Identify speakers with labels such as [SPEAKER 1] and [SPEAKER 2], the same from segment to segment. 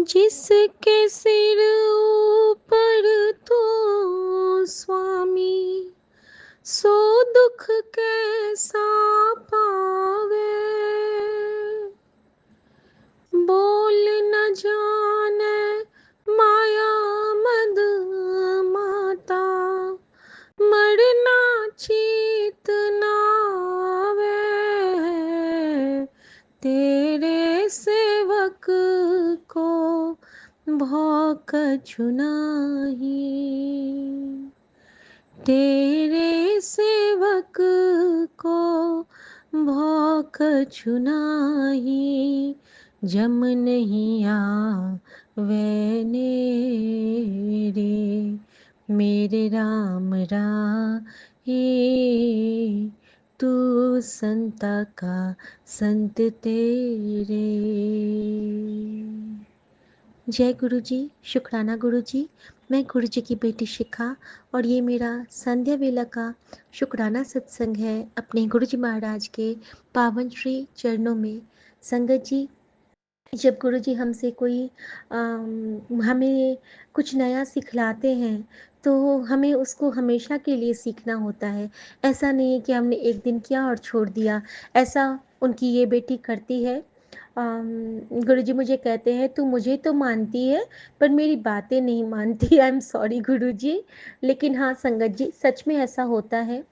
[SPEAKER 1] जिसके सिर ऊपर तो स्वामी, सो दुख कैसा पावे। बोल न जाने माया मद माता, मरना चीत नावे। तेरे सेवक को भौकछु नाही, तेरे सेवक को भौकछु नाही। जम नहीं आवे नेरे, मेरे राम राहे। तू संता का संत तेरे। जय गुरु जी। शुक्राना गुरु जी। मैं गुरु जी की बेटी शिखा और ये मेरा संध्या वेला का शुक्राना सत्संग है अपने गुरु जी महाराज के पावन श्री चरणों में। संगत जी, जब गुरु जी हमसे कोई हमें कुछ नया सिखलाते हैं तो हमें उसको हमेशा के लिए सीखना होता है। ऐसा नहीं है कि हमने एक दिन किया और छोड़ दिया। ऐसा उनकी ये बेटी करती है। गुरु जी मुझे कहते हैं तू मुझे तो मानती है पर मेरी बातें नहीं मानती। आई एम सॉरी गुरु जी। लेकिन हाँ संगत जी, सच में ऐसा होता है।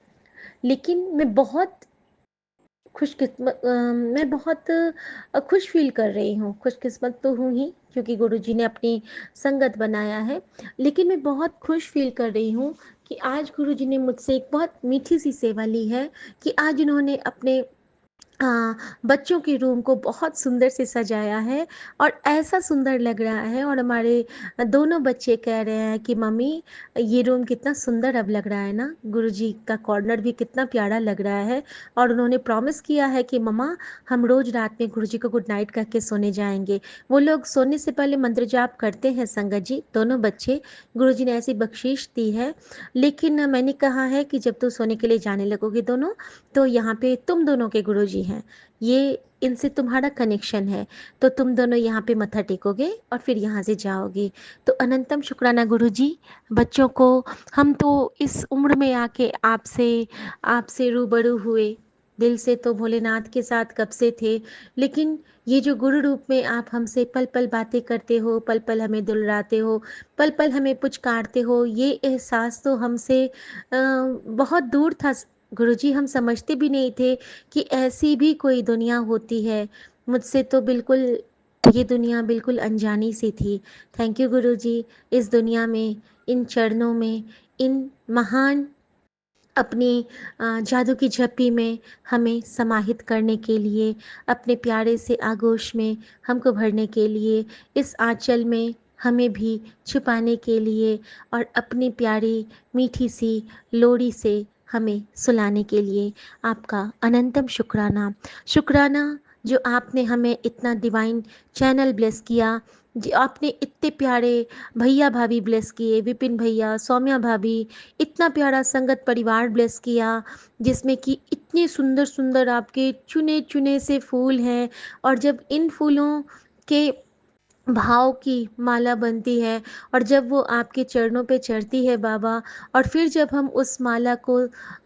[SPEAKER 1] लेकिन मैं बहुत मैं बहुत खुश फील कर रही हूँ। खुशकिस्मत तो हूँ ही क्योंकि गुरुजी ने अपनी संगत बनाया है। लेकिन मैं बहुत खुश फील कर रही हूँ कि आज गुरुजी ने मुझसे एक बहुत मीठी सी सेवा ली है कि आज उन्होंने अपने बच्चों के रूम को बहुत सुंदर से सजाया है और ऐसा सुंदर लग रहा है। और हमारे दोनों बच्चे कह रहे हैं कि मम्मी ये रूम कितना सुंदर अब लग रहा है ना, गुरुजी का कॉर्नर भी कितना प्यारा लग रहा है। और उन्होंने प्रॉमिस किया है कि मम्मा हम रोज रात में गुरुजी को गुड नाइट कह के सोने जाएंगे। वो लोग सोने से पहले मंत्र जाप करते हैं संगत जी, दोनों बच्चे। गुरुजी ने ऐसी बख्शीश दी है। लेकिन मैंने कहा है कि जब तू सोने के लिए जाने लगोगे दोनों, तो यहाँ पे तुम दोनों के गुरुजी हैं, ये इनसे तुम्हारा कनेक्शन है, तो तुम दोनों यहाँ पे मत्था टेकोगे और फिर यहाँ से जाओगे। तो अनंतम शुक्राना गुरुजी। बच्चों को हम तो इस उम्र में आके आपसे आपसे रूबरू हुए। दिल से तो भोलेनाथ के साथ कब से थे, लेकिन ये जो गुरु रूप में आप हमसे पल पल बातें करते हो, पल पल हमें दुलराते हो, पल पल हमें पुचकारते हो, ये एहसास तो हमसे बहुत दूर था। गुरुजी हम समझते भी नहीं थे कि ऐसी भी कोई दुनिया होती है। मुझसे तो बिल्कुल ये दुनिया बिल्कुल अनजानी सी थी। थैंक यू गुरुजी, इस दुनिया में, इन चरणों में, इन महान अपनी जादू की झप्पी में हमें समाहित करने के लिए, अपने प्यारे से आगोश में हमको भरने के लिए, इस आंचल में हमें भी छुपाने के लिए और अपनी प्यारी मीठी सी लोरी से हमें सुलाने के लिए आपका अनंतम शुक्राना। शुक्राना जो आपने हमें इतना डिवाइन चैनल ब्लेस किया, जो आपने इतने प्यारे भैया भाभी ब्लेस किए, विपिन भैया, सौम्या भाभी, इतना प्यारा संगत परिवार ब्लेस किया जिसमें कि इतने सुंदर सुंदर आपके चुने चुने से फूल हैं। और जब इन फूलों के भाव की माला बनती है और जब वो आपके चरणों पे चढ़ती है बाबा, और फिर जब हम उस माला को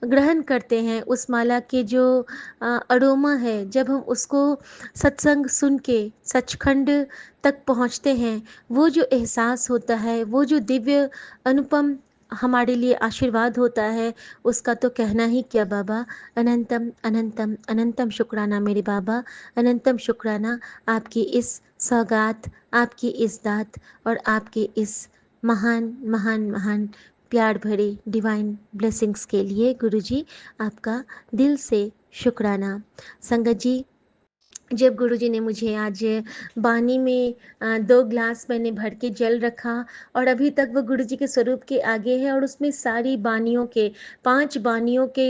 [SPEAKER 1] ग्रहण करते हैं, उस माला के जो अरोमा है, जब हम उसको सत्संग सुन के सचखंड तक पहुंचते हैं, वो जो एहसास होता है, वो जो दिव्य अनुपम हमारे लिए आशीर्वाद होता है, उसका तो कहना ही क्या बाबा। अनंतम अनंतम अनंतम शुक्राना मेरे बाबा। अनंतम शुक्राना आपकी इस सौगात, आपकी इस दात और आपके इस महान महान महान प्यार भरे डिवाइन ब्लेसिंग्स के लिए गुरुजी आपका दिल से शुक्राना। संगत जी, जब गुरुजी ने मुझे आज बानी में 2 ग्लास मैंने भर के जल रखा और अभी तक वो गुरुजी के स्वरूप के आगे है और उसमें सारी बानियों के 5 बानियों के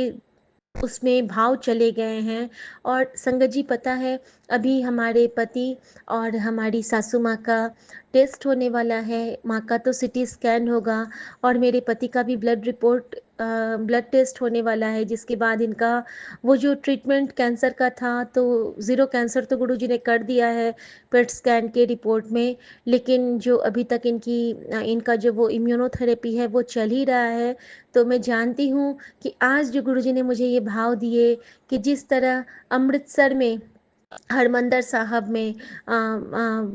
[SPEAKER 1] उसमें भाव चले गए हैं। और संगत जी पता है, अभी हमारे पति और हमारी सासू माँ का टेस्ट होने वाला है। माँ का तो सिटी स्कैन होगा और मेरे पति का भी ब्लड रिपोर्ट ब्लड टेस्ट होने वाला है, जिसके बाद इनका वो जो ट्रीटमेंट कैंसर का था, तो ज़ीरो कैंसर तो गुरुजी ने कर दिया है पेट स्कैन के रिपोर्ट में। लेकिन जो अभी तक इनका जो वो इम्यूनोथेरेपी है वो चल ही रहा है। तो मैं जानती हूँ कि आज जो गुरुजी ने मुझे ये भाव दिए कि जिस तरह अमृतसर में हरमंदर साहब में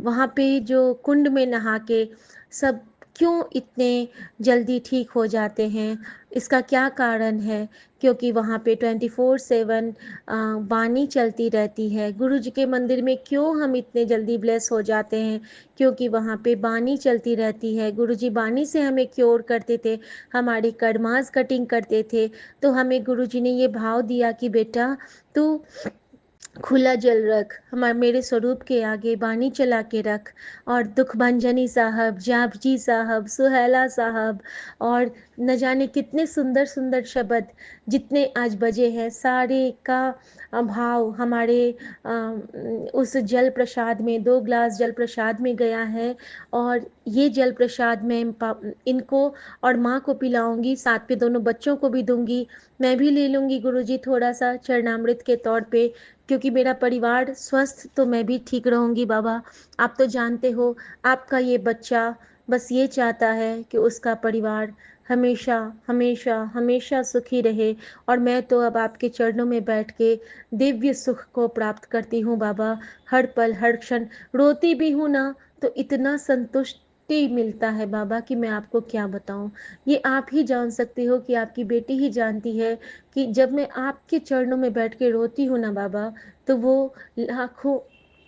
[SPEAKER 1] वहाँ पे जो कुंड में नहा के सब क्यों इतने जल्दी ठीक हो जाते हैं, इसका क्या कारण है? क्योंकि वहाँ पे 24/7 वाणी चलती रहती है। गुरु जी के मंदिर में क्यों हम इतने जल्दी ब्लेस हो जाते हैं? क्योंकि वहाँ पे बानी चलती रहती है। गुरु जी बानी से हमें क्योर करते थे, हमारी कर्मास कटिंग करते थे। तो हमें गुरु जी ने ये भाव दिया कि बेटा तू खुला जल रख, हमारे मेरे स्वरूप के आगे बानी चला के रख। और दुखभंजनी साहब, जापजी साहब, सुहेला साहब और न जाने कितने सुंदर सुंदर शब्द जितने आज बजे हैं, सारे का भाव हमारे उस जल प्रसाद में, 2 ग्लास जल प्रसाद में गया है। और ये जल प्रसाद मैं इनको और माँ को पिलाऊंगी, साथ पे दोनों बच्चों को भी दूंगी। मैं भी ले लूंगी गुरुजी थोड़ा सा चरणामृत के तौर पे, क्योंकि मेरा परिवार स्वस्थ तो मैं भी ठीक रहूंगी बाबा। आप तो जानते हो, आपका ये बच्चा बस ये चाहता है कि उसका परिवार हमेशा हमेशा हमेशा सुखी रहे। और मैं तो अब आपके चरणों में बैठ के दिव्य सुख को प्राप्त करती हूँ बाबा। हर पल हर क्षण रोती भी हूँ ना, तो इतना संतुष्टि मिलता है बाबा कि मैं आपको क्या बताऊँ। ये आप ही जान सकते हो, कि आपकी बेटी ही जानती है कि जब मैं आपके चरणों में बैठ के रोती हूँ ना बाबा, तो वो लाखों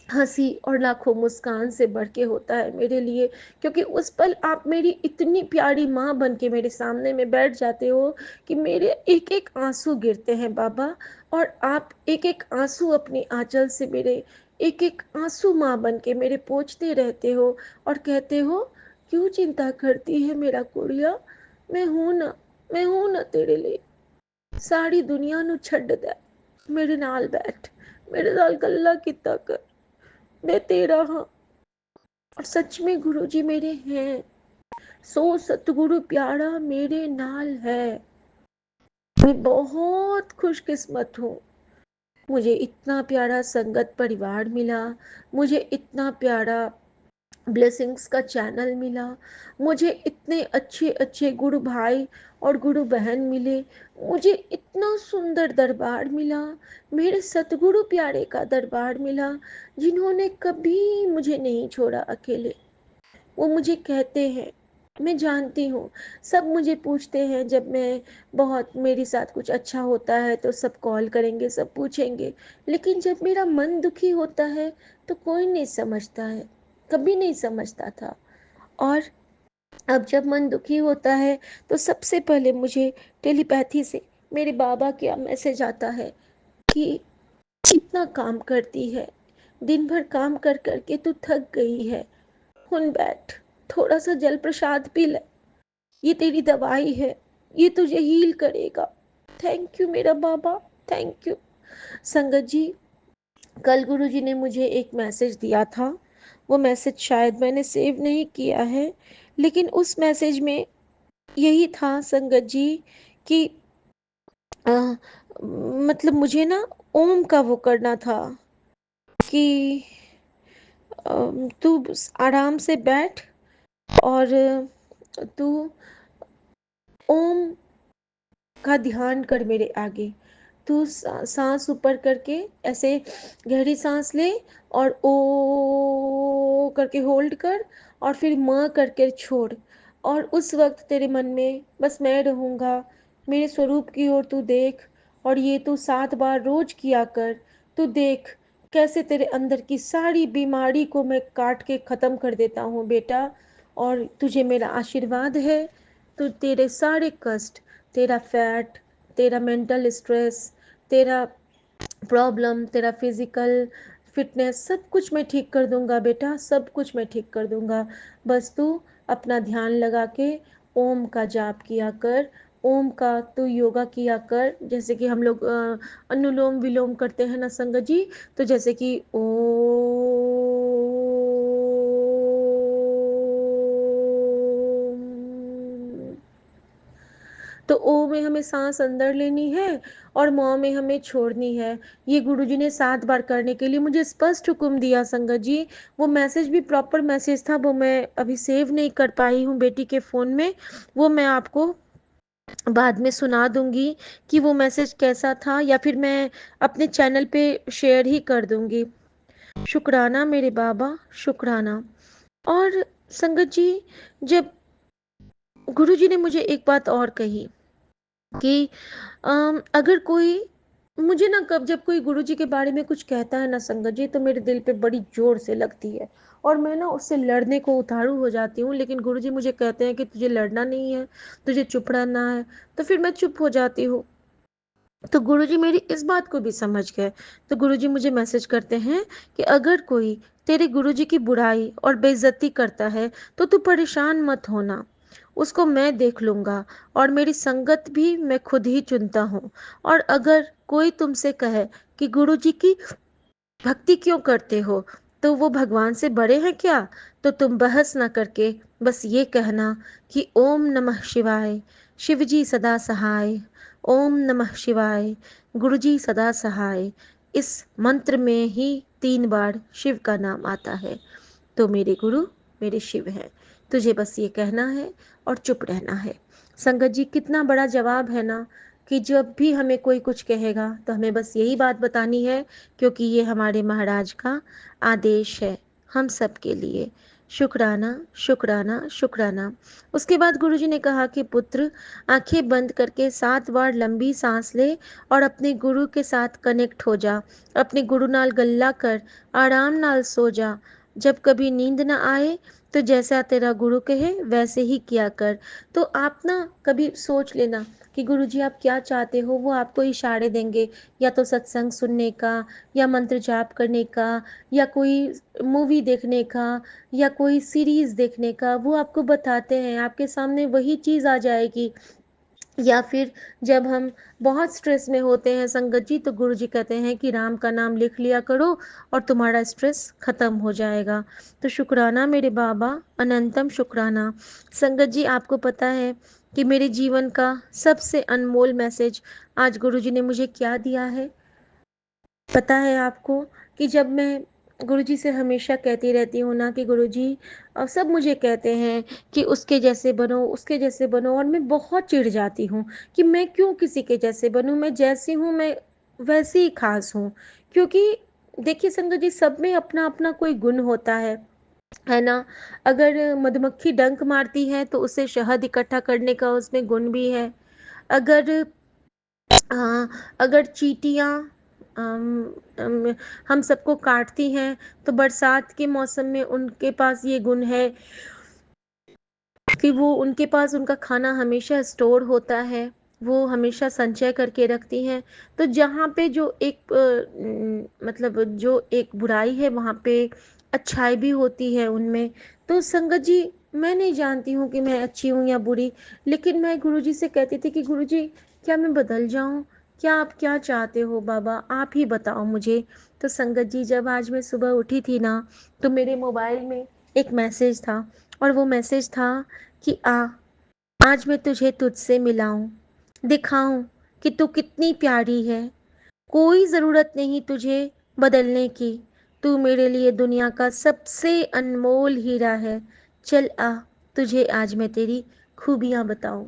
[SPEAKER 1] हंसी और लाखों मुस्कान से बढ़ के होता है मेरे लिए। क्योंकि उस पल आप मेरी इतनी प्यारी माँ बन के मेरे सामने में बैठ जाते हो कि मेरे एक एक आंसू गिरते हैं बाबा। और आप एक एक आंसू अपने आंचल से मेरे एक एक आंसू माँ बन के मेरे पोंछते रहते हो और कहते हो, क्यों चिंता करती है मेरा कुड़िया, मैं हूं ना, मैं हूं ना तेरे लिए। सारी दुनिया नु छड्ड दे, मेरे नाल बैठ, मेरे नाल गल्ला किता कर, मैं तेरा हाँ। और सच में गुरु जी मेरे हैं, सो सतगुरु प्यारा मेरे नाल है। मैं बहुत खुशकिस्मत हूँ, मुझे इतना प्यारा संगत परिवार मिला, मुझे इतना प्यारा ब्लेसिंग्स का चैनल मिला, मुझे इतने अच्छे अच्छे गुरु भाई और गुरु बहन मिले, मुझे इतना सुंदर दरबार मिला, मेरे सतगुरु प्यारे का दरबार मिला, जिन्होंने कभी मुझे नहीं छोड़ा अकेले। वो मुझे कहते हैं, मैं जानती हूँ, सब मुझे पूछते हैं, जब मैं बहुत मेरे साथ कुछ अच्छा होता है तो सब कॉल करेंगे, सब पूछेंगे। लेकिन जब मेरा मन दुखी होता है तो कोई नहीं समझता है, कभी नहीं समझता था। और अब जब मन दुखी होता है तो सबसे पहले मुझे टेलीपैथी से मेरे बाबा का मैसेज आता है कि इतना काम करती है, दिन भर काम कर करके तू थक गई है, हुन बैठ, थोड़ा सा जल प्रसाद पी ले, ये तेरी दवाई है, ये तुझे हील करेगा। थैंक यू मेरा बाबा, थैंक यू। संगत जी, कल गुरु जी ने मुझे एक मैसेज दिया था, वो मैसेज शायद मैंने सेव नहीं किया है, लेकिन उस मैसेज में यही था संगत जी कि आ, मतलब मुझे ना ओम का वो करना था कि तू आराम से बैठ और तू ओम का ध्यान कर मेरे आगे। तू सांस ऊपर करके ऐसे गहरी सांस ले और ओ करके होल्ड कर, और फिर म करके छोड़। और उस वक्त तेरे मन में बस मैं रहूँगा, मेरे स्वरूप की ओर तू देख। और ये तू 7 बार रोज किया कर। तू देख कैसे तेरे अंदर की सारी बीमारी को मैं काट के ख़त्म कर देता हूँ बेटा। और तुझे मेरा आशीर्वाद है, तो तेरे सारे कष्ट, तेरा फैट, तेरा मेंटल स्ट्रेस, तेरा प्रॉब्लम, तेरा फिजिकल फिटनेस, सब कुछ मैं ठीक कर दूंगा बेटा, सब कुछ मैं ठीक कर दूंगा। बस तू अपना ध्यान लगा के ओम का जाप किया कर। ओम का तू योगा किया कर, जैसे कि हम लोग अनुलोम विलोम करते हैं ना संगत जी, तो जैसे कि तो ओ में हमें सांस अंदर लेनी है और मौ में हमें छोड़नी है। ये गुरुजी ने 7 बार करने के लिए मुझे स्पष्ट हुक्म दिया संगत जी। वो मैसेज भी प्रॉपर मैसेज था, वो मैं अभी सेव नहीं कर पाई हूँ बेटी के फ़ोन में। वो मैं आपको बाद में सुना दूंगी कि वो मैसेज कैसा था, या फिर मैं अपने चैनल पे शेयर ही कर दूंगी। शुक्राना मेरे बाबा, शुक्राना। और संगत जी, जब गुरुजी ने मुझे एक बात और कही कि अगर कोई मुझे ना, कब जब कोई गुरुजी के बारे में कुछ कहता है ना संगत जी, तो मेरे दिल पे बड़ी जोर से लगती है और मैं ना उससे लड़ने को उतारू हो जाती हूँ। लेकिन गुरुजी मुझे कहते हैं कि तुझे लड़ना नहीं है, तुझे चुप रहना है, तो फिर मैं चुप हो जाती हूँ। तो गुरुजी मेरी इस बात को भी समझ गए। तो गुरुजी मुझे मैसेज करते हैं कि अगर कोई तेरे गुरुजी की बुराई और बेइज्जती करता है तो तू परेशान मत होना, उसको मैं देख लूंगा और मेरी संगत भी मैं खुद ही चुनता हूँ। और अगर कोई तुमसे कहे कि गुरुजी की भक्ति क्यों करते हो, तो वो भगवान से बड़े हैं क्या, तो तुम बहस ना करके बस ये कहना कि ओम नमः शिवाय, शिवजी सदा सहाय। ओम नमः शिवाय, गुरुजी सदा सहाय। इस मंत्र में ही 3 बार शिव का नाम आता है। तो मेरे गुरु मेरे शिव हैं, तुझे बस ये कहना है और चुप रहना है। संगत जी, कितना बड़ा जवाब है ना, कि जब भी हमें कोई कुछ कहेगा तो हमें बस यही बात बतानी है, क्योंकि ये हमारे महाराज का आदेश है हम सब के लिए। शुक्राना, शुक्राना, शुक्राना। उसके बाद गुरुजी ने कहा कि पुत्र, आंखें बंद करके 7 बार लंबी सांस ले और अपने गुरु के साथ कनेक्ट हो जा। अपने गुरु नाल गल्ला कर, आराम नाल सो जा। जब कभी नींद ना आए तो जैसा तेरा गुरु कहे वैसे ही किया कर। तो आप ना कभी सोच लेना कि गुरुजी आप क्या चाहते हो, वो आपको इशारे देंगे, या तो सत्संग सुनने का, या मंत्र जाप करने का, या कोई मूवी देखने का, या कोई सीरीज देखने का। वो आपको बताते हैं, आपके सामने वही चीज़ आ जाएगी। या फिर जब हम बहुत स्ट्रेस में होते हैं संगत जी, तो गुरु जी कहते हैं कि राम का नाम लिख लिया करो और तुम्हारा स्ट्रेस खत्म हो जाएगा। तो शुक्राना मेरे बाबा, अनंतम शुक्राना। संगत जी, आपको पता है कि मेरे जीवन का सबसे अनमोल मैसेज आज गुरु जी ने मुझे क्या दिया है? पता है आपको कि जब मैं गुरुजी से हमेशा कहती रहती हूँ ना कि गुरुजी, सब मुझे कहते हैं कि उसके जैसे बनो, उसके जैसे बनो, और मैं बहुत चिढ़ जाती हूँ कि मैं क्यों किसी के जैसे बनूँ, मैं जैसी हूँ मैं वैसी ही खास हूँ। क्योंकि देखिए संगत जी, सब में अपना अपना कोई गुण होता है ना। अगर मधुमक्खी डंक मारती है तो उसे शहद इकट्ठा करने का उसमें गुण भी है। अगर अगर चींटियाँ हम सबको काटती हैं तो बरसात के मौसम में उनके पास ये गुण है कि वो उनके पास उनका खाना हमेशा स्टोर होता है, वो हमेशा संचय करके रखती हैं। तो जहाँ पे जो एक मतलब जो एक बुराई है वहाँ पे अच्छाई भी होती है उनमें। तो संगत जी, मैं नहीं जानती हूँ कि मैं अच्छी हूँ या बुरी, लेकिन मैं गुरुजी से कहती थी कि गुरुजी, क्या मैं बदल जाऊँ? क्या आप क्या चाहते हो बाबा, आप ही बताओ मुझे। तो संगत जी, जब आज मैं सुबह उठी थी ना, तो मेरे मोबाइल में एक मैसेज था, और वो मैसेज था कि आज मैं तुझे तुझसे मिलाऊं, दिखाऊं कि तू कितनी प्यारी है। कोई ज़रूरत नहीं तुझे बदलने की, तू मेरे लिए दुनिया का सबसे अनमोल हीरा है। चल तुझे आज मैं तेरी खूबियाँ बताऊं।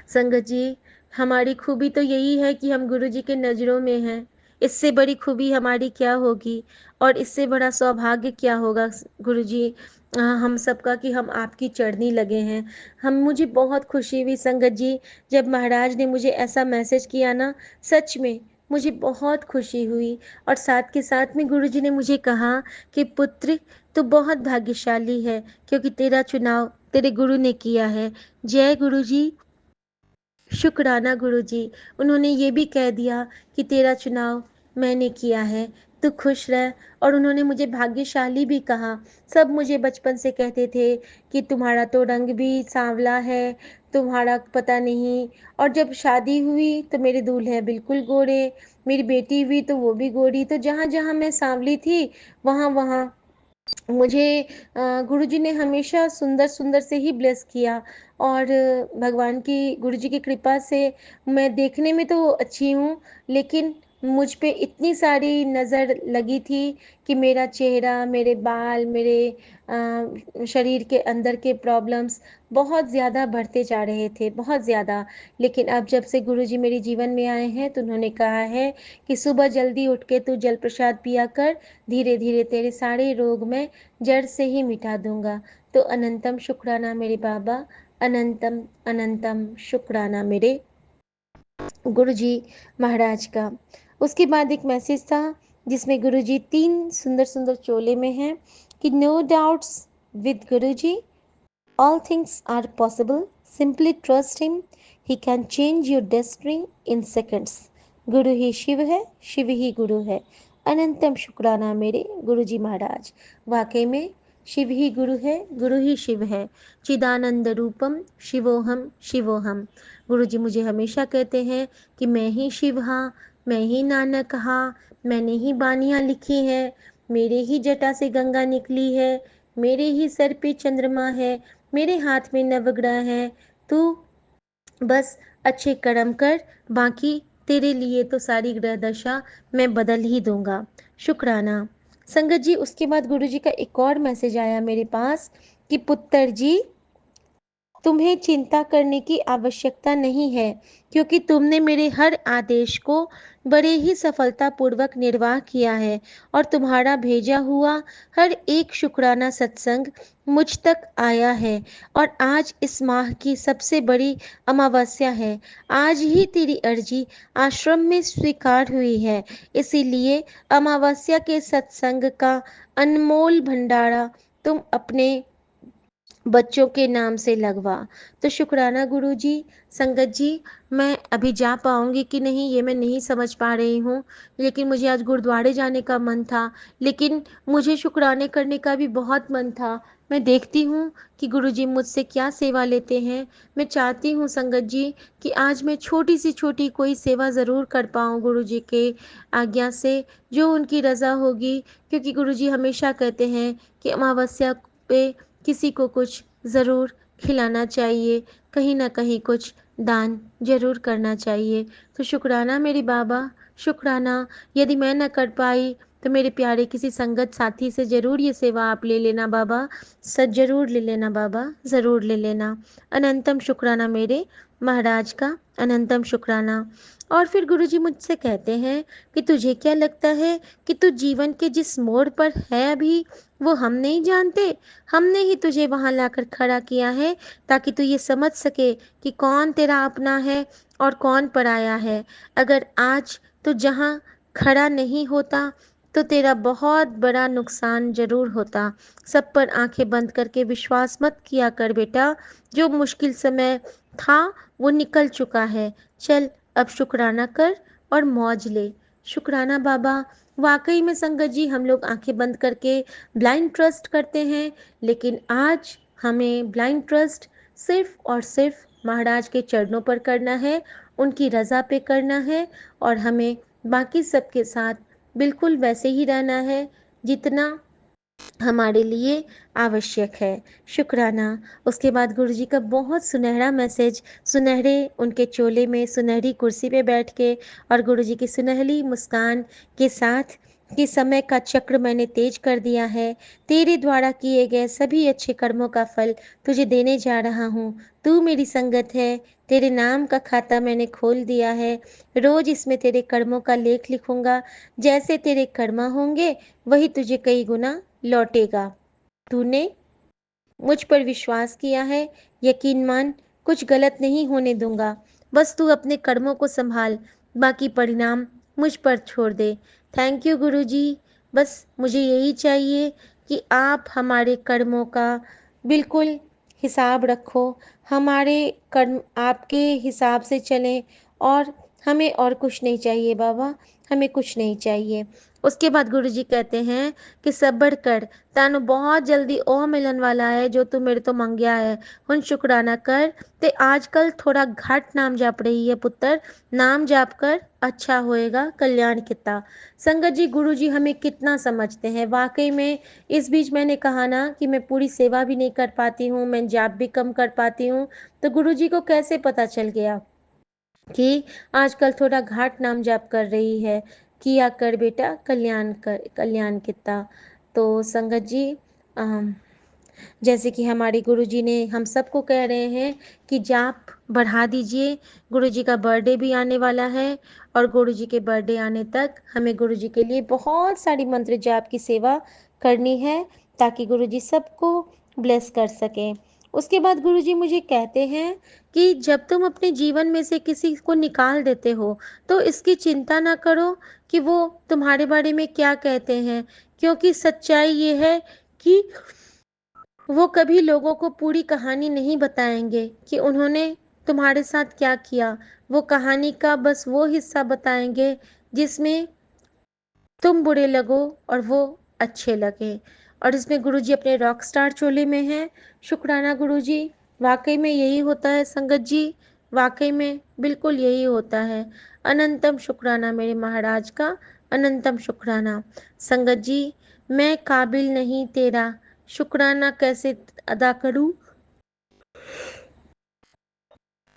[SPEAKER 1] संगत जी, हमारी खूबी तो यही है कि हम गुरु जी के नज़रों में हैं। इससे बड़ी खूबी हमारी क्या होगी, और इससे बड़ा सौभाग्य क्या होगा गुरु जी हम सबका, कि हम आपकी चढ़नी लगे हैं। हम मुझे बहुत खुशी हुई संगत जी, जब महाराज ने मुझे ऐसा मैसेज किया ना, सच में मुझे बहुत खुशी हुई। और साथ के साथ में गुरु जी ने मुझे कहा कि पुत्र, तू बहुत भाग्यशाली है, क्योंकि तेरा चुनाव तेरे गुरु ने किया है। जय गुरु जी, शुक्राना गुरुजी। उन्होंने ये भी कह दिया कि तेरा चुनाव मैंने किया है, तू खुश रह। और उन्होंने मुझे भाग्यशाली भी कहा। सब मुझे बचपन से कहते थे कि तुम्हारा तो रंग भी सांवला है, तुम्हारा पता नहीं। और जब शादी हुई तो मेरे दूल्हे बिल्कुल गोरे, मेरी बेटी हुई तो वो भी गोरी। तो जहाँ जहाँ मैं सांवली थी, वहाँ वहाँ मुझे गुरुजी ने हमेशा सुंदर-सुंदर से ही ब्लेस किया और भगवान की गुरुजी की कृपा से मैं देखने में तो अच्छी हूँ, लेकिन मुझ पे इतनी सारी नज़र लगी थी कि मेरा चेहरा, मेरे बाल, मेरे शरीर के अंदर के प्रॉब्लम्स बहुत ज़्यादा बढ़ते जा रहे थे, बहुत ज़्यादा। लेकिन अब जब से गुरुजी मेरे जीवन में आए हैं, तो उन्होंने कहा है कि सुबह जल्दी उठ के तू जल प्रसाद पिया कर, धीरे-धीरे तेरे सारे रोग मैं जड़ से ही मिटा दूँगा। तो अनंतम शुक्राना मेरे बाबा, अनंतम अनंतम शुक्राना मेरे गुरुजी महाराज का। उसके बाद एक मैसेज था जिसमें गुरुजी 3 सुंदर-सुंदर चोले में हैं कि no doubts with Guruji, all things are possible. Simply trust him. He can change your destiny in seconds. गुरु ही शिव है, शिव ही गुरु है। अनंतम शुक्राना मेरे गुरु जी महाराज। वाकई में शिव ही गुरु है, गुरु ही शिव है। चिदानंद रूपम शिवोहम शिवोहम। गुरु जी मुझे हमेशा कहते हैं कि मैं ही शिव हाँ, मैं ही नानक हाँ, मैंने ही बानियाँ लिखी हैं, मेरे ही जटा से गंगा निकली है, मेरे ही सर पे चंद्रमा है, मेरे हाथ में नवग्रह है। तू बस अच्छे कर्म कर, बाकी तेरे लिए तो सारी ग्रह दशा मैं बदल ही दूंगा। शुक्राना। संगत जी, उसके बाद गुरु जी का एक और मैसेज आया मेरे पास कि पुत्र जी, तुम्हें चिंता करने की आवश्यकता नहीं है, क्योंकि तुमने मेरे हर आदेश को बड़े ही सफलतापूर्वक निर्वाह किया है और तुम्हारा भेजा हुआ हर एक शुक्राना सत्संग मुझ तक आया है। और आज इस माह की सबसे बड़ी अमावस्या है। आज ही तेरी अर्जी आश्रम में स्वीकार हुई है, इसीलिए अमावस्या के सत्संग का अनमोल भंडारा तुम अपने बच्चों के नाम से लगवा। तो शुक्राना गुरुजी। संगत जी, मैं अभी जा पाऊँगी कि नहीं ये मैं नहीं समझ पा रही हूँ, लेकिन मुझे आज गुरुद्वारे जाने का मन था, लेकिन मुझे शुक्राने करने का भी बहुत मन था। मैं देखती हूँ कि गुरुजी मुझसे क्या सेवा लेते हैं। मैं चाहती हूँ संगत जी कि आज मैं छोटी से छोटी कोई सेवा ज़रूर कर पाऊँ गुरुजी के आज्ञा से, जो उनकी रज़ा होगी, क्योंकि गुरुजी हमेशा कहते हैं कि अमावस्या पे किसी को कुछ ज़रूर खिलाना चाहिए, कहीं न कहीं कुछ दान ज़रूर करना चाहिए। तो शुक्राना मेरे बाबा, शुक्राना। यदि मैं न कर पाई तो मेरे प्यारे किसी संगत साथी से ज़रूर ये सेवा आप ले लेना बाबा, ज़रूर ले लेना बाबा, ज़रूर ले लेना। अनंतम शुक्राना मेरे महाराज का, अनंतम शुक्राना। और फिर गुरुजी मुझसे कहते हैं कि तुझे क्या लगता है कि तू जीवन के जिस मोड़ पर है अभी, वो हम नहीं जानते? हमने ही तुझे वहाँ लाकर खड़ा किया है ताकि तू ये समझ सके कि कौन तेरा अपना है और कौन पराया है। अगर आज तू जहाँ खड़ा नहीं होता तो तेरा बहुत बड़ा नुकसान जरूर होता। सब पर आंखें बंद करके विश्वास मत किया कर बेटा, जो मुश्किल समय था वो निकल चुका है। चल अब शुक्राना कर और मौज ले। शुक्राना बाबा। वाकई में संगत जी, हम लोग आंखें बंद करके ब्लाइंड ट्रस्ट करते हैं, लेकिन आज हमें ब्लाइंड ट्रस्ट सिर्फ और सिर्फ महाराज के चरणों पर करना है, उनकी रज़ा पे करना है और हमें बाकी सबके साथ बिल्कुल वैसे ही रहना है जितना हमारे लिए आवश्यक है। शुक्राना। उसके बाद गुरुजी का बहुत सुनहरा मैसेज, सुनहरे उनके चोले में सुनहरी कुर्सी पे बैठ के और गुरुजी की सुनहरी मुस्कान के साथ कि समय का चक्र मैंने तेज कर दिया है, तेरे द्वारा किए गए सभी अच्छे कर्मों का फल तुझे देने जा रहा हूँ। तू मेरी संगत है, तेरे नाम का खाता मैंने खोल दिया है। रोज इसमें तेरे कर्मों का लेख लिखूंगा। जैसे तेरे कर्म होंगे वही तुझे कई गुना लौटेगा। तूने मुझ पर विश्वास किया है, यकीन मान कुछ गलत नहीं होने दूंगा। बस तू अपने कर्मों को संभाल, बाकी परिणाम मुझ पर छोड़ दे। थैंक यू गुरुजी। बस मुझे यही चाहिए कि आप हमारे कर्मों का बिल्कुल हिसाब रखो, हमारे कर्म आपके हिसाब से चलें और हमें और कुछ नहीं चाहिए बाबा, हमें कुछ नहीं चाहिए। उसके बाद गुरुजी कहते हैं कि सब्र कर, तानु बहुत जल्दी ओ मिलन वाला है जो तू मेरे तो मंगया है। हुन शुक्राना कर ते आजकल थोड़ा घट नाम जाप रही है पुत्र, नाम जाप कर अच्छा होएगा, कल्याण किता। संगत जी, गुरुजी हमें कितना समझते हैं वाकई में। इस बीच मैंने कहा ना कि मैं पूरी सेवा भी नहीं कर पाती हूँ, मैं जाप भी कम कर पाती हूँ, तो गुरुजी को कैसे पता चल गया कि आजकल थोड़ा घाट नाम जाप कर रही है। किया कर बेटा, कल्याण कर, कल्याण कितना। तो संगत जी, अम, जैसे कि हमारे गुरुजी ने हम सबको कह रहे हैं कि जाप बढ़ा दीजिए। गुरुजी का बर्थडे भी आने वाला है और गुरुजी के बर्थडे आने तक हमें गुरुजी के लिए बहुत सारी मंत्र जाप की सेवा करनी है, ताकि गुरुजी सबको ब्लेस कर सकें। उसके बाद गुरुजी मुझे कहते हैं कि जब तुम अपने जीवन में से किसी को निकाल देते हो तो इसकी चिंता ना करो कि वो तुम्हारे बारे में क्या कहते हैं, क्योंकि सच्चाई ये है कि वो कभी लोगों को पूरी कहानी नहीं बताएंगे कि उन्होंने तुम्हारे साथ क्या किया। वो कहानी का बस वो हिस्सा बताएंगे जिसमें तुम बुरे लगो और वो अच्छे लगे। और इसमें गुरुजी अपने रॉक स्टार चोले में हैं। शुक्राना गुरुजी, वाकई में यही होता है संगत जी, वाकई में बिल्कुल यही होता है। अनंतम शुक्राना मेरे महाराज का, अनंतम शुक्राना। संगत जी, मैं काबिल नहीं तेरा, शुक्राना कैसे अदा करूं।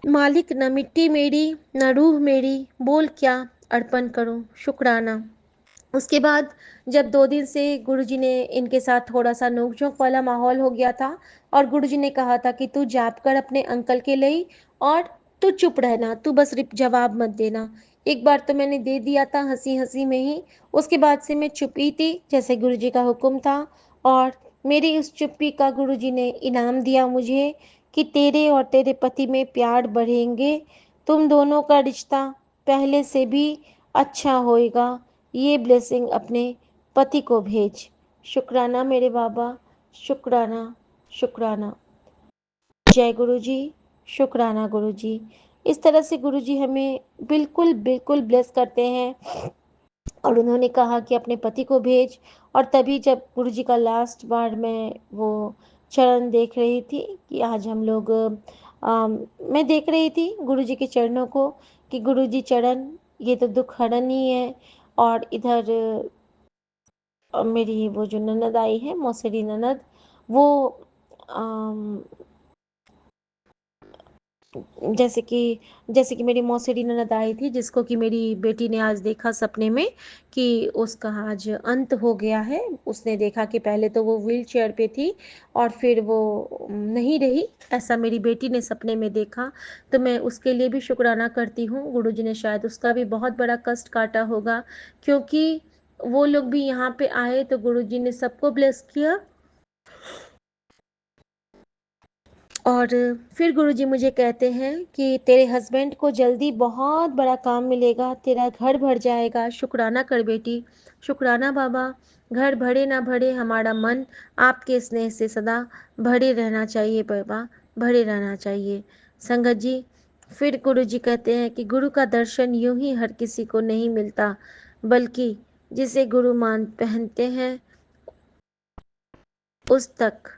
[SPEAKER 1] मालिक न मिट्टी मेरी न रूह मेरी, बोल क्या अर्पण करूं शुक्राना। उसके बाद जब 2 दिन से गुरुजी ने इनके साथ थोड़ा-सा नोक-झोंक वाला माहौल हो गया था और गुरुजी ने कहा था कि तू जाप कर अपने अंकल के लिए और तू चुप रहना, तू बस रिप जवाब मत देना। एक बार तो मैंने दे दिया था हँसी-हँसी में ही, उसके बाद से मैं चुप ही थी जैसे गुरुजी का हुक्म था। और मेरी उस चुप्पी का गुरुजी ने इनाम दिया मुझे कि तेरे और तेरे पति में प्यार बढ़ेंगे, तुम दोनों का रिश्ता पहले से भी अच्छा होएगा। ये ब्लेसिंग अपने पति को भेज। शुक्राना मेरे बाबा, शुक्राना, शुक्राना। जय गुरु जी, शुक्राना गुरु जी। इस तरह से गुरु जी हमें बिल्कुल बिल्कुल ब्लेस करते हैं और उन्होंने कहा कि अपने पति को भेज। और तभी जब गुरु जी का लास्ट बार मैं वो चरण देख रही थी कि आज हम लोग मैं देख रही थी गुरु जी के चरणों को कि गुरु जी चरण ये तो दुख हरण ही है। और इधर मेरी वो जो ननद आई है, मौसेरी ननद, वो जैसे कि मेरी मौसेरी ननद आई थी जिसको कि मेरी बेटी ने आज देखा सपने में कि उसका आज अंत हो गया है। उसने देखा कि पहले तो वो व्हील चेयर पे थी और फिर वो नहीं रही, ऐसा मेरी बेटी ने सपने में देखा। तो मैं उसके लिए भी शुक्राना करती हूँ। गुरुजी ने शायद उसका भी बहुत बड़ा कष्ट काटा होगा, क्योंकि वो लोग भी यहाँ पे आए तो गुरुजी ने सबको ब्लेस किया। और फिर गुरुजी मुझे कहते हैं कि तेरे हस्बैंड को जल्दी बहुत बड़ा काम मिलेगा, तेरा घर भर जाएगा। शुक्राना कर बेटी, शुक्राना बाबा। घर भरे ना भरे, हमारा मन आपके स्नेह से सदा भरे रहना चाहिए बाबा, भरे रहना चाहिए। संगत जी, फिर गुरुजी कहते हैं कि गुरु का दर्शन यूं ही हर किसी को नहीं मिलता, बल्कि जिसे गुरु मान पहनते हैं उस तक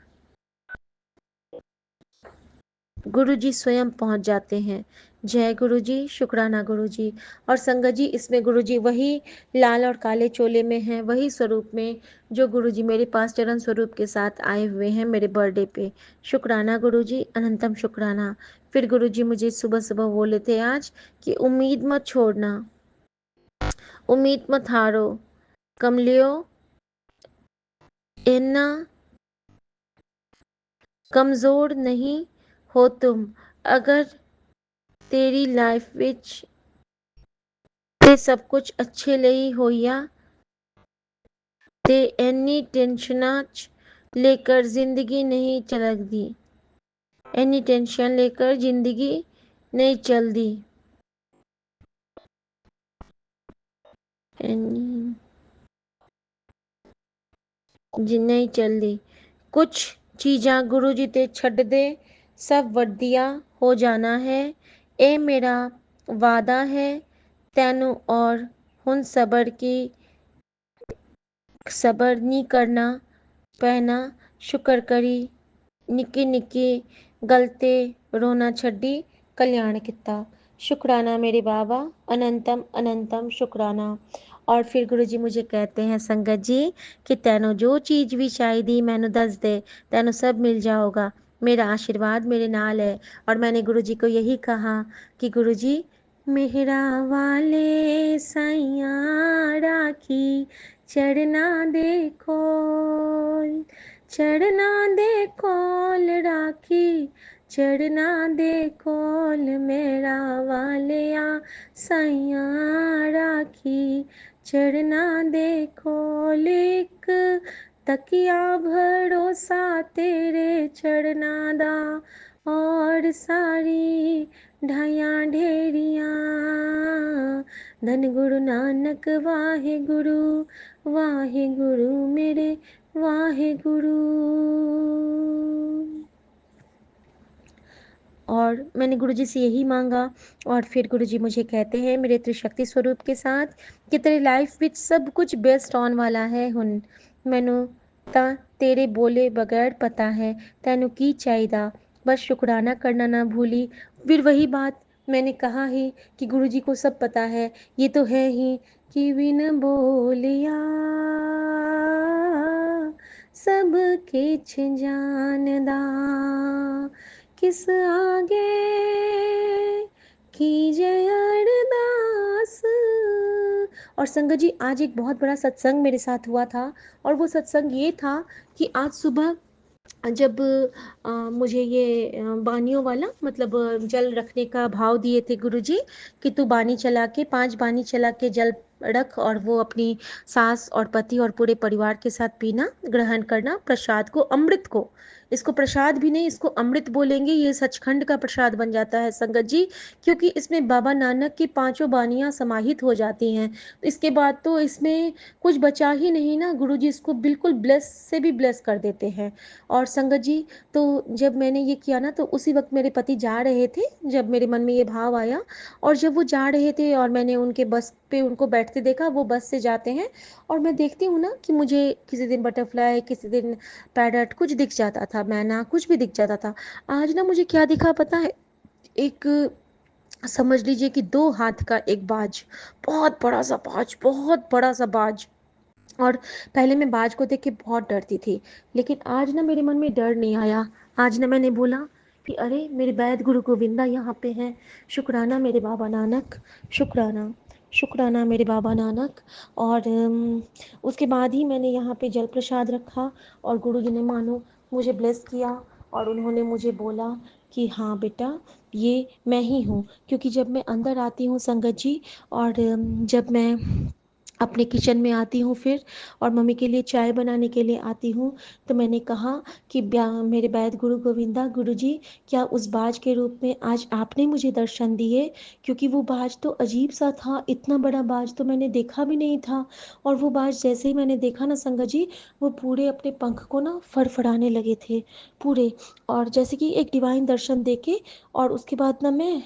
[SPEAKER 1] गुरुजी स्वयं पहुंच जाते हैं। जय गुरुजी, शुक्राना गुरुजी। और संगत जी, इसमें गुरुजी वही लाल और काले चोले में हैं, वही स्वरूप में जो गुरुजी मेरे पास चरण स्वरूप के साथ आए हुए हैं मेरे बर्थडे पे। शुक्राना गुरुजी, अनंतम शुक्राना। फिर गुरुजी मुझे सुबह सुबह बोले थे आज कि उम्मीद मत छोड़ना, उम्मीद मत हारो, कमलियो इन्ना कमज़ोर नहीं हो तुम। अगर तेरी लाइफ विच ते सब कुछ अच्छे ਲਈ ਹੋਈਆ ते एनी टेंशनां च लेकर जिंदगी नहीं चलती, एनी टेंशन लेकर जिंदगी नहीं चलती, एनी नहीं चलती। कुछ चीज़ां गुरु जी ते छड़ दे, सब वधिया हो जाना है। ए मेरा वादा है तैनू और हुन सबर की सबर नी करना पैना शुक्र करी निक्के निक्के गलते रोना छड्डी कल्याण किता। शुक्राना मेरे बाबा, अनंतम अनंतम शुक्राना। और फिर गुरु जी मुझे कहते हैं संगत जी कि तैनू जो चीज़ भी चाहिदी मैनू दस दे, तैनू सब मिल जाओगा, मेरा आशीर्वाद मेरे नाल है। और मैंने गुरु जी को यही कहा कि गुरु जी मेहरा वाले साइया राखी चढ़ना देखो, चढ़ना दे कोल राखी चढ़ना दे कोल मेरा वालिया साइया राखी चढ़ना दे कोल। एक तकिया भरोसा तेरे चढ़ना दा और सारी ढाइयां ढेरियां धन गुरु नानक वाहे गुरु मेरे वाहे गुरु। और मैंने गुरुजी से यही मांगा। और फिर गुरुजी मुझे कहते हैं मेरे त्रिशक्ति स्वरूप के साथ कि तेरी लाइफ विच सब कुछ बेस्ट आउण वाला है। हुण मैनू तां तेरे बोले बगैर पता है तैनू की चाहिदा, बस शुकराना करना ना भूली। फिर वही बात मैंने कहा ही कि गुरुजी को सब पता है, ये तो है ही कि बिन बोलिया सब किछ जानदा, किस आगे कीजे अरदास। और संगत जी आज एक बहुत बड़ा सत्संग मेरे साथ हुआ था, और वो सत्संग ये था कि आज सुबह जब मुझे ये बानियों वाला मतलब जल रखने का भाव दिए थे गुरुजी कि तू बानी चला के 5 बानी चला के जल रख और वो अपनी सास और पति और पूरे परिवार के साथ पीना, ग्रहण करना प्रसाद को, अमृत को। इसको प्रसाद भी नहीं, इसको अमृत बोलेंगे, ये सचखंड का प्रसाद बन जाता है संगत जी, क्योंकि इसमें बाबा नानक की 5 बानियां समाहित हो जाती हैं। इसके बाद तो इसमें कुछ बचा ही नहीं ना, गुरुजी इसको बिल्कुल ब्लेस से भी ब्लेस कर देते हैं। और संगत जी तो जब मैंने ये किया ना तो उसी वक्त मेरे पति जा रहे थे, जब मेरे मन में ये भाव आया। और जब वो जा रहे थे और मैंने उनके बस पे उनको बैठते देखा, वो बस से जाते हैं और मैं देखती हूँ ना कि मुझे किसी दिन बटरफ्लाई, किसी दिन पैरट कुछ दिख जाता था, मैना कुछ भी दिख जाता था। आज ना मुझे क्या दिखा पता है, एक समझ लीजिए कि 2 हाथ का एक बाज, बहुत बड़ा सा बाज, बहुत बड़ा सा बाज। और पहले मैं बाज को देख के बहुत डरती थी, लेकिन आज ना मेरे मन में डर नहीं आया। आज ना मैंने बोला कि अरे मेरे वैद गुरु गोविंदा यहाँ पे हैं, शुक्राना मेरे बाबा नानक, शुक्राना शुक्राना मेरे बाबा नानक। और उसके बाद ही मैंने यहाँ पे जल प्रसाद रखा और गुरु जी ने मानो मुझे ब्लेस किया और उन्होंने मुझे बोला कि हाँ बेटा ये मैं ही हूँ। क्योंकि जब मैं अंदर आती हूँ संगत जी और जब मैं अपने किचन में आती हूँ फिर और मम्मी के लिए चाय बनाने के लिए आती हूँ, तो मैंने कहा कि मेरे वैद गुरु गोविंदा गुरु जी, क्या उस बाज के रूप में आज आपने मुझे दर्शन दिए? क्योंकि वो बाज तो अजीब सा था, इतना बड़ा बाज तो मैंने देखा भी नहीं था। और वो बाज जैसे ही मैंने देखा ना संगत जी, वो पूरे अपने पंख को ना फड़फड़ाने लगे थे पूरे। और जैसे कि एक डिवाइन दर्शन देके और उसके बाद ना मैं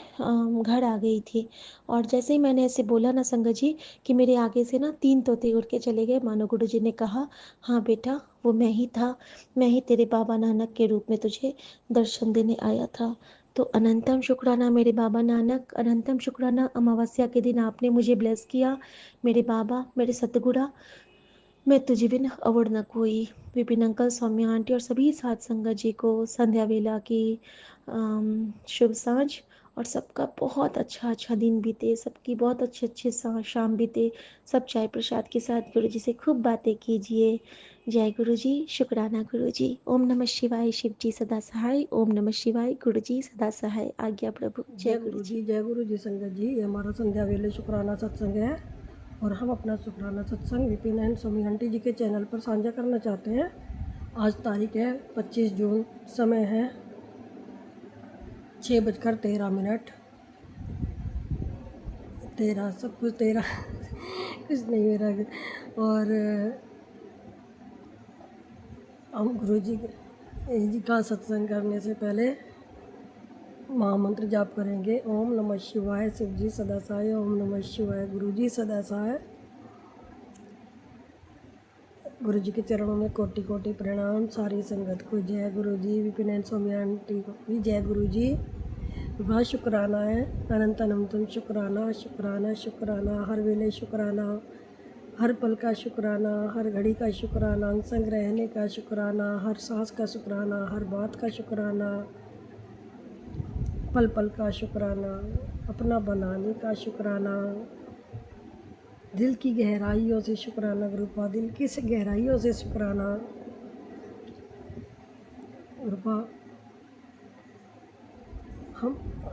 [SPEAKER 1] घर आ गई थी। और जैसे ही मैंने ऐसे बोला ना संगत जी कि मेरे आगे से ना 3 तोते उड़ के चले गए, मानो गुरु जी ने कहा हाँ बेटा वो मैं ही था, मैं ही तेरे बाबा नानक के रूप में तुझे दर्शन देने आया था। तो अनंतम शुक्राना मेरे बाबा नानक, अनंतम शुक्राना अमावस्या के दिन आपने मुझे ब्लेस किया मेरे बाबा, मेरे सतगुरा। मैं तुझे बिन अवड़ न कोई। विपिन अंकल, सौम्या आंटी और सभी साथ संगत जी को संध्या वेला की शुभ सांझ। और सबका बहुत अच्छा अच्छा दिन बीते, सबकी बहुत अच्छे अच्छे शाम बीते। सब चाय प्रसाद के साथ गुरु जी से खूब बातें कीजिए। जय गुरु जी, शुक्राना गुरु जी। ओम नमः शिवाय, शिव जी सदा सहाय। ओम नमः शिवाय, गुरु जी सदा सहाय। आज्ञा प्रभु। जय गुरु जी।
[SPEAKER 2] जय गुरु जी संगत जी। ये हमारा संध्या वेले शुक्राना सत्संग है और हम अपना शुक्राना सत्संग विपिन एंड सोमी आंटी जी के चैनल पर साझा करना चाहते हैं। आज तारीख है 25 जून, समय है 6:13। 13 सब कुछ 13 कुछ नहीं मेरा। और हम गुरु जी का सत्संग करने से पहले महामंत्र जाप करेंगे। ओम नमः शिवाय, शिव जी सदा सहाय। ओम नमः शिवाय, गुरु जी सदा सहाय। गुरु जी के चरणों में कोटि कोटि प्रणाम। सारी संगत को जय गुरु जी। विपिन एंड स्वामी आंटी को भी जय गुरु जी। बहुत शुक्राना है, अनंत अनंतम शुक्राना, शुक्राना शुक्राना, हर वेले शुक्राना, हर पल का शुक्राना, हर घड़ी का शुक्राना, संग रहने का शुक्राना, हर सांस का शुक्राना, हर बात का शुक्राना, पल पल का शुक्राना, अपना बनाने का शुक्राना, दिल की गहराइयों से शुक्राना गुरुपा, दिल की से गहराइयों से शुक्राना गुरुपा।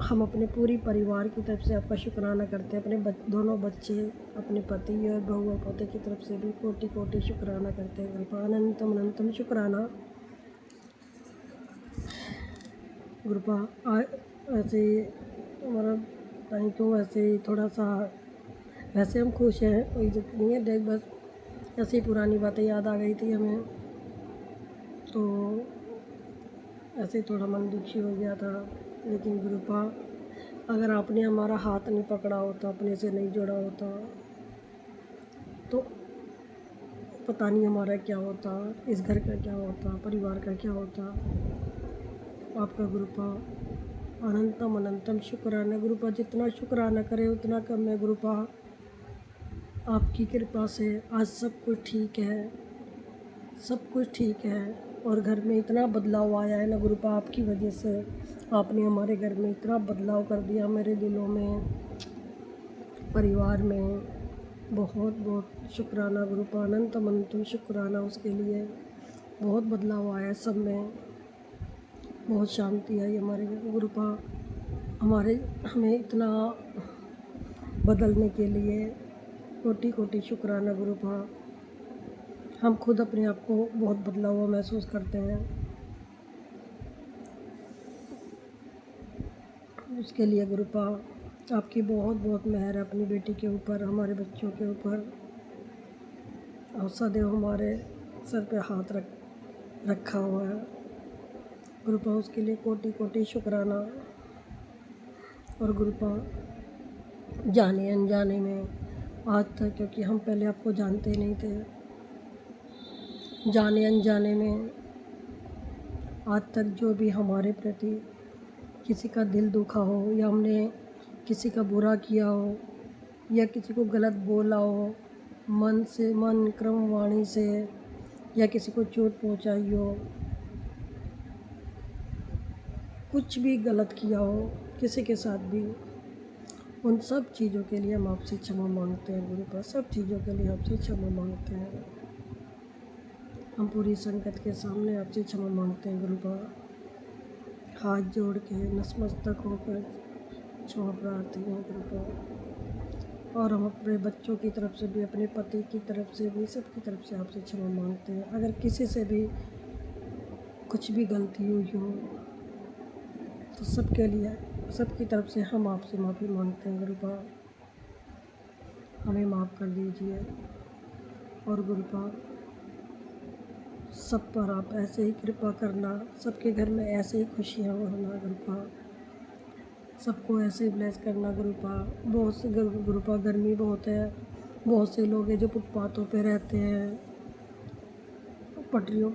[SPEAKER 2] हम अपने पूरी परिवार की तरफ से आपका शुक्राना करते हैं, अपने दोनों बच्चे, अपने पति और बहू और पोते की तरफ से भी कोटि कोटि शुक्राना करते हैं गुरुपा। अनंतम अनंतम शुक्राना गुरुपा। ऐसे हमारा पता नहीं क्यों ऐसे ही थोड़ा सा, वैसे हम खुश हैं, कोई दिक्कत नहीं है, देख बस ऐसी पुरानी बातें याद आ गई थी हमें, तो ऐसे थोड़ा मन दुखी हो गया था। लेकिन गुरुपा, अगर आपने हमारा हाथ नहीं पकड़ा होता, अपने से नहीं जोड़ा होता, तो पता नहीं हमारा क्या होता, इस घर का क्या होता, परिवार का क्या होता। आपका गुरुपा अनंतम अनंतम शुक्राना गुरुपा। जितना शुक्राना करे उतना कम है गुरुपा। आपकी कृपा से आज सब कुछ ठीक है, सब कुछ ठीक है। और घर में इतना बदलाव आया है ना गुरुपा, आपकी वजह से। आपने हमारे घर में इतना बदलाव कर दिया, मेरे दिलों में, परिवार में। बहुत बहुत शुक्राना गुरुपा, अनंतम अनंतम शुक्राना उसके लिए। बहुत बदलाव आया है सब में, बहुत शांति आई हमारे घर गुरुपा। हमें इतना बदलने के लिए कोटि कोटि शुक्राना गुरुपा। हम खुद अपने आप को बहुत बदला हुआ महसूस करते हैं, उसके लिए गुरुपा आपकी बहुत बहुत मेहर है अपनी बेटी के ऊपर, हमारे बच्चों के ऊपर। और सदैव हमारे सर पे हाथ रखा हुआ है गुरुपा, उसके लिए कोटि कोटि शुक्राना। और गुरुपा, जाने अनजाने में आज तक, क्योंकि हम पहले आपको जानते नहीं थे, जाने अनजाने में आज तक जो भी हमारे प्रति किसी का दिल दुखा हो, या हमने किसी का बुरा किया हो, या किसी को गलत बोला हो, मन से, मन क्रम वाणी से, या किसी को चोट पहुंचाई हो, कुछ भी गलत किया हो किसी के साथ भी, उन सब चीज़ों के लिए हम आपसे क्षमा मांगते हैं गुरुपा। सब चीज़ों के लिए आपसे क्षमा मांगते हैं। हम पूरी संगत के सामने आपसे क्षमा मांगते हैं गुरुपा, हाथ जोड़ के नतमस्तक होकर क्षमा प्रार्थी हैं गुरुपा। और हम अपने बच्चों की तरफ से भी, अपने पति की तरफ से भी, सबकी तरफ से आपसे क्षमा मांगते हैं। अगर किसी से भी कुछ भी गलती हुई हो तो सबके लिए, सबकी तरफ से हम आपसे माफ़ी मांगते हैं गुरुपा, हमें माफ़ कर दीजिए। और गुरुपा, सब पर आप ऐसे ही कृपा करना, सबके घर में ऐसे ही खुशियाँ भरना गुरुपा, सबको ऐसे ब्लेस करना गुरुपा। बहुत से गुरुपा गर्मी बहुत है, बहुत से लोग हैं जो फुटपाथों पे रहते हैं, पटरियों,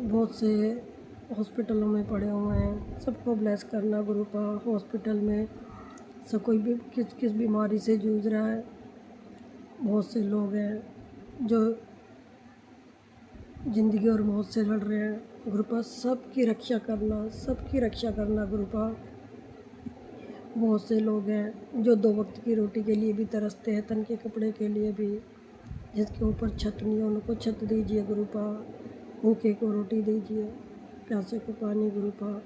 [SPEAKER 2] बहुत से हॉस्पिटलों में पड़े हुए हैं, सबको ब्लेस करना गुरुपा। हॉस्पिटल में सब कोई भी किस किस बीमारी से जूझ रहा है, बहुत से लोग हैं जो ज़िंदगी और मौत से लड़ रहे हैं गुरुपा। सबकी रक्षा करना, सबकी रक्षा करना गुरुपा। बहुत से लोग हैं जो 2 वक्त की रोटी के लिए भी तरसते हैं, तन के कपड़े के लिए भी, जिसके ऊपर छत नहीं है उनको छत दीजिए गुरुपा, भूखे को रोटी दीजिए, प्यासे को पानी गुरुपा।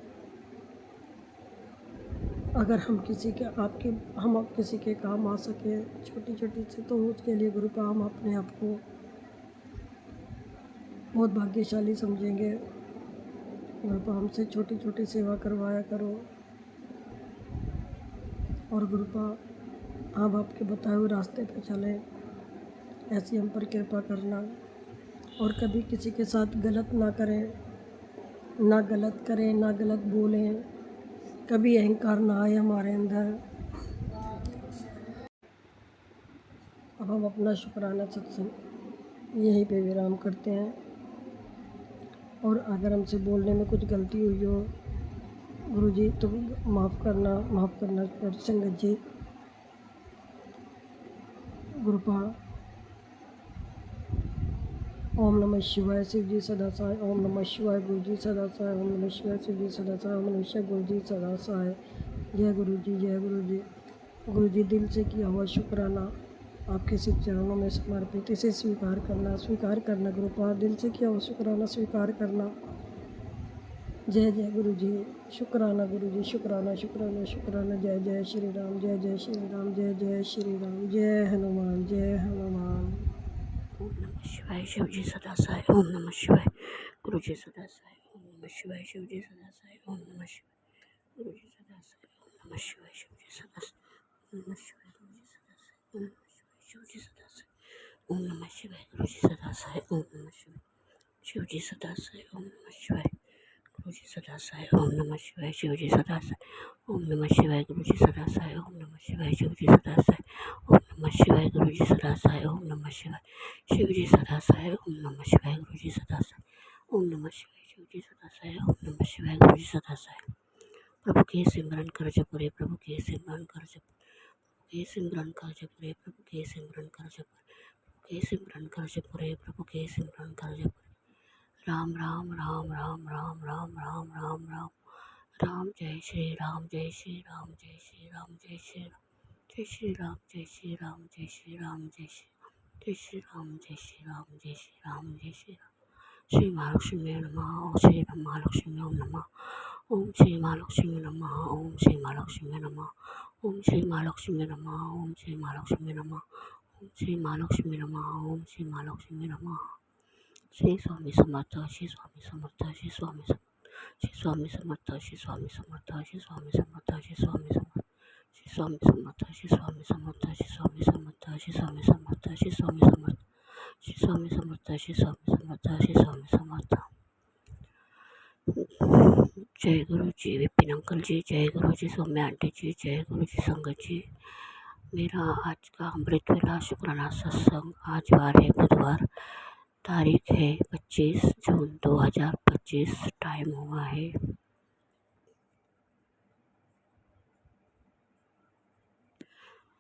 [SPEAKER 2] अगर हम किसी के काम आ सके छोटी छोटी से, तो उसके लिए गुरुपा हम अपने आप को बहुत भाग्यशाली समझेंगे गुरुपा। हमसे छोटी छोटी सेवा करवाया करो। और गुरुपा, आप आपके बताए हुए रास्ते पे चलें, ऐसी हम पर कृपा करना। और कभी किसी के साथ गलत ना करें, ना गलत करें, ना गलत बोलें, कभी अहंकार ना आए हमारे अंदर। अब हम अपना शुक्राना सत्संग यहीं पे विराम करते हैं। और अगर हमसे बोलने में कुछ गलती हुई हो गुरु जी तो माफ़ करना पर संगत जी। गुरुपा। ओम नमः शिवाय शिव जी सदा सहाय। ओम नमः शिवाय गुरु जी सदा सहाय। ओम नमः शिवाय शिव जी सदा सहाय। ओम नमः शिवाय गुरु जी सदा सहाय। जय गुरु जी, जय गुरु जी। गुरु जी दिल से किया हुआ शुक्राना आपके सिर्फ चरणों में समर्पित, इसे स्वीकार करना गुरुपा, दिल से किया हुआ शुक्राना स्वीकार करना। जय जय गुरु जी। शुक्राना गुरु जी, शुक्राना शुक्राना शुक्राना। जय जय श्री राम, जय जय श्री राम, जय जय श्री राम। जय हनुमान, जय हनुमान।
[SPEAKER 3] ओम नमः शिवाय शिव जी सदा सहाय। ओम नमः शिवाय गुरु जी सदा सहाय। ओम नमः शिवाय शिव जी सदा सहाय। ओम नमः शिवाय गुरु जी सदा सहाय। ओम नमः शिवाय शिव जी सदा सहाय। ओम नमः शिवाय गुरु जी सदा सहाय। ओम नमः शिवाय शिव जी सदा सहाय। ओम नमः शिवाय गुरु जी सदा सहाय। ओम नमः शिवाय शिव जी सदा सहाय। ओम नमः शिवाय गुरु जी सदा सहाय। ओम नमः शिवाय शिव जी सदा सहाय। ओम नमः शिवाय गुरु जी सदा सहाय। ओम नमः शिवाय शिव जी सदा सहाय। ओम नमः शिवाय गुरु जी सदा सहाय। ओम नमः शिवाय शिव जी सदा सहाय। ओम नमः शिवाय गुरु जी सदा सहाय। ओम नमः शिवाय शिव जी सदा सहाय। ओम नमः शिवाय गुरु जी सदा सहाय। प्रभु के सिमरन कर जपरे, प्रभु के सिमरन कर जप, प्रभु के सिमरन कर जपरे, प्रभु के सिमरन कर जप, प्रभु के सिमरन कर जपरे, प्रभु के सिमरन कर जप। राम राम राम राम राम राम राम राम राम राम। जय श्री राम, जय श्री राम, जय श्री राम, जय श्री राम, जय श्री राम, जय श्री राम, जय श्री राम, जय श्री, जय श्री राम, जय श्री राम, जय श्री राम, जय श्री राम। श्री महालक्ष्मी नमः। ओम श्री महालक्ष्मी नमः। ओम श्री महालक्ष्मी नमः। ओम श्री महालक्ष्मी नमः। ओम श्री महालक्ष्मी नमः। ओम श्री महालक्ष्मी नमः। ओम श्री महालक्ष्मी नमः। ओम श्री महालक्ष्मी नमः। श्री स्वामी समर्थ, श्री स्वामी समर्थ, श्री स्वामी समर्थ, श्री स्वामी समर्थ, श्री स्वामी समर्थ, श्री स्वामी समर्थ, श्री स्वामी समर्थ, श्री स्वामी समर्थ, श्री स्वामी समर्थ, श्री स्वामी समर्थ, श्री स्वामी समर्थ, श्री स्वामी समर्थ, श्री स्वामी समर्थ, श्री स्वामी समर्थ, श्री स्वामी समर्थ। जय गुरु जी विपिन अंकल जी, जय गुरु जी सौम्या आंटी जी, जय गुरु जी संगत जी। मेरा आज का अमृत वेला शुक्राना सत्संग आज वार है बुधवार, तारीख है 25 जून 2025। टाइम हुआ है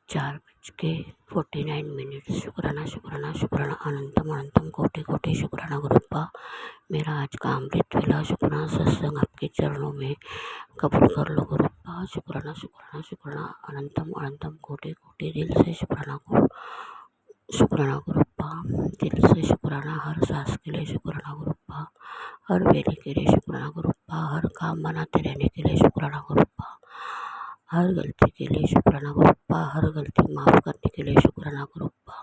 [SPEAKER 3] 4:49। शुक्राना शुक्राना शुक्राना अनंतम अनंतम कोटि कोटि शुक्राना गुरुपा। मेरा आज का अमृत वेला शुक्राना सत्संग आपके चरणों में कबूल कर लो गुरुपा। शुक्राना शुक्राना शुक्राना अनंतम अनंतम कोटि कोटि दिल से शुक्राना गुरुपा। दिल से शुक्राना, हर सांस के लिए शुक्राना गुरुपा, हर वेले के लिए शुक्राना गुरुपा, हर काम बनाते रहने के लिए शुक्राना गुरुपा, हर गलती के लिए शुक्राना गुरुपा, हर गलती माफ़ करने के लिए शुक्राना गुरुपा।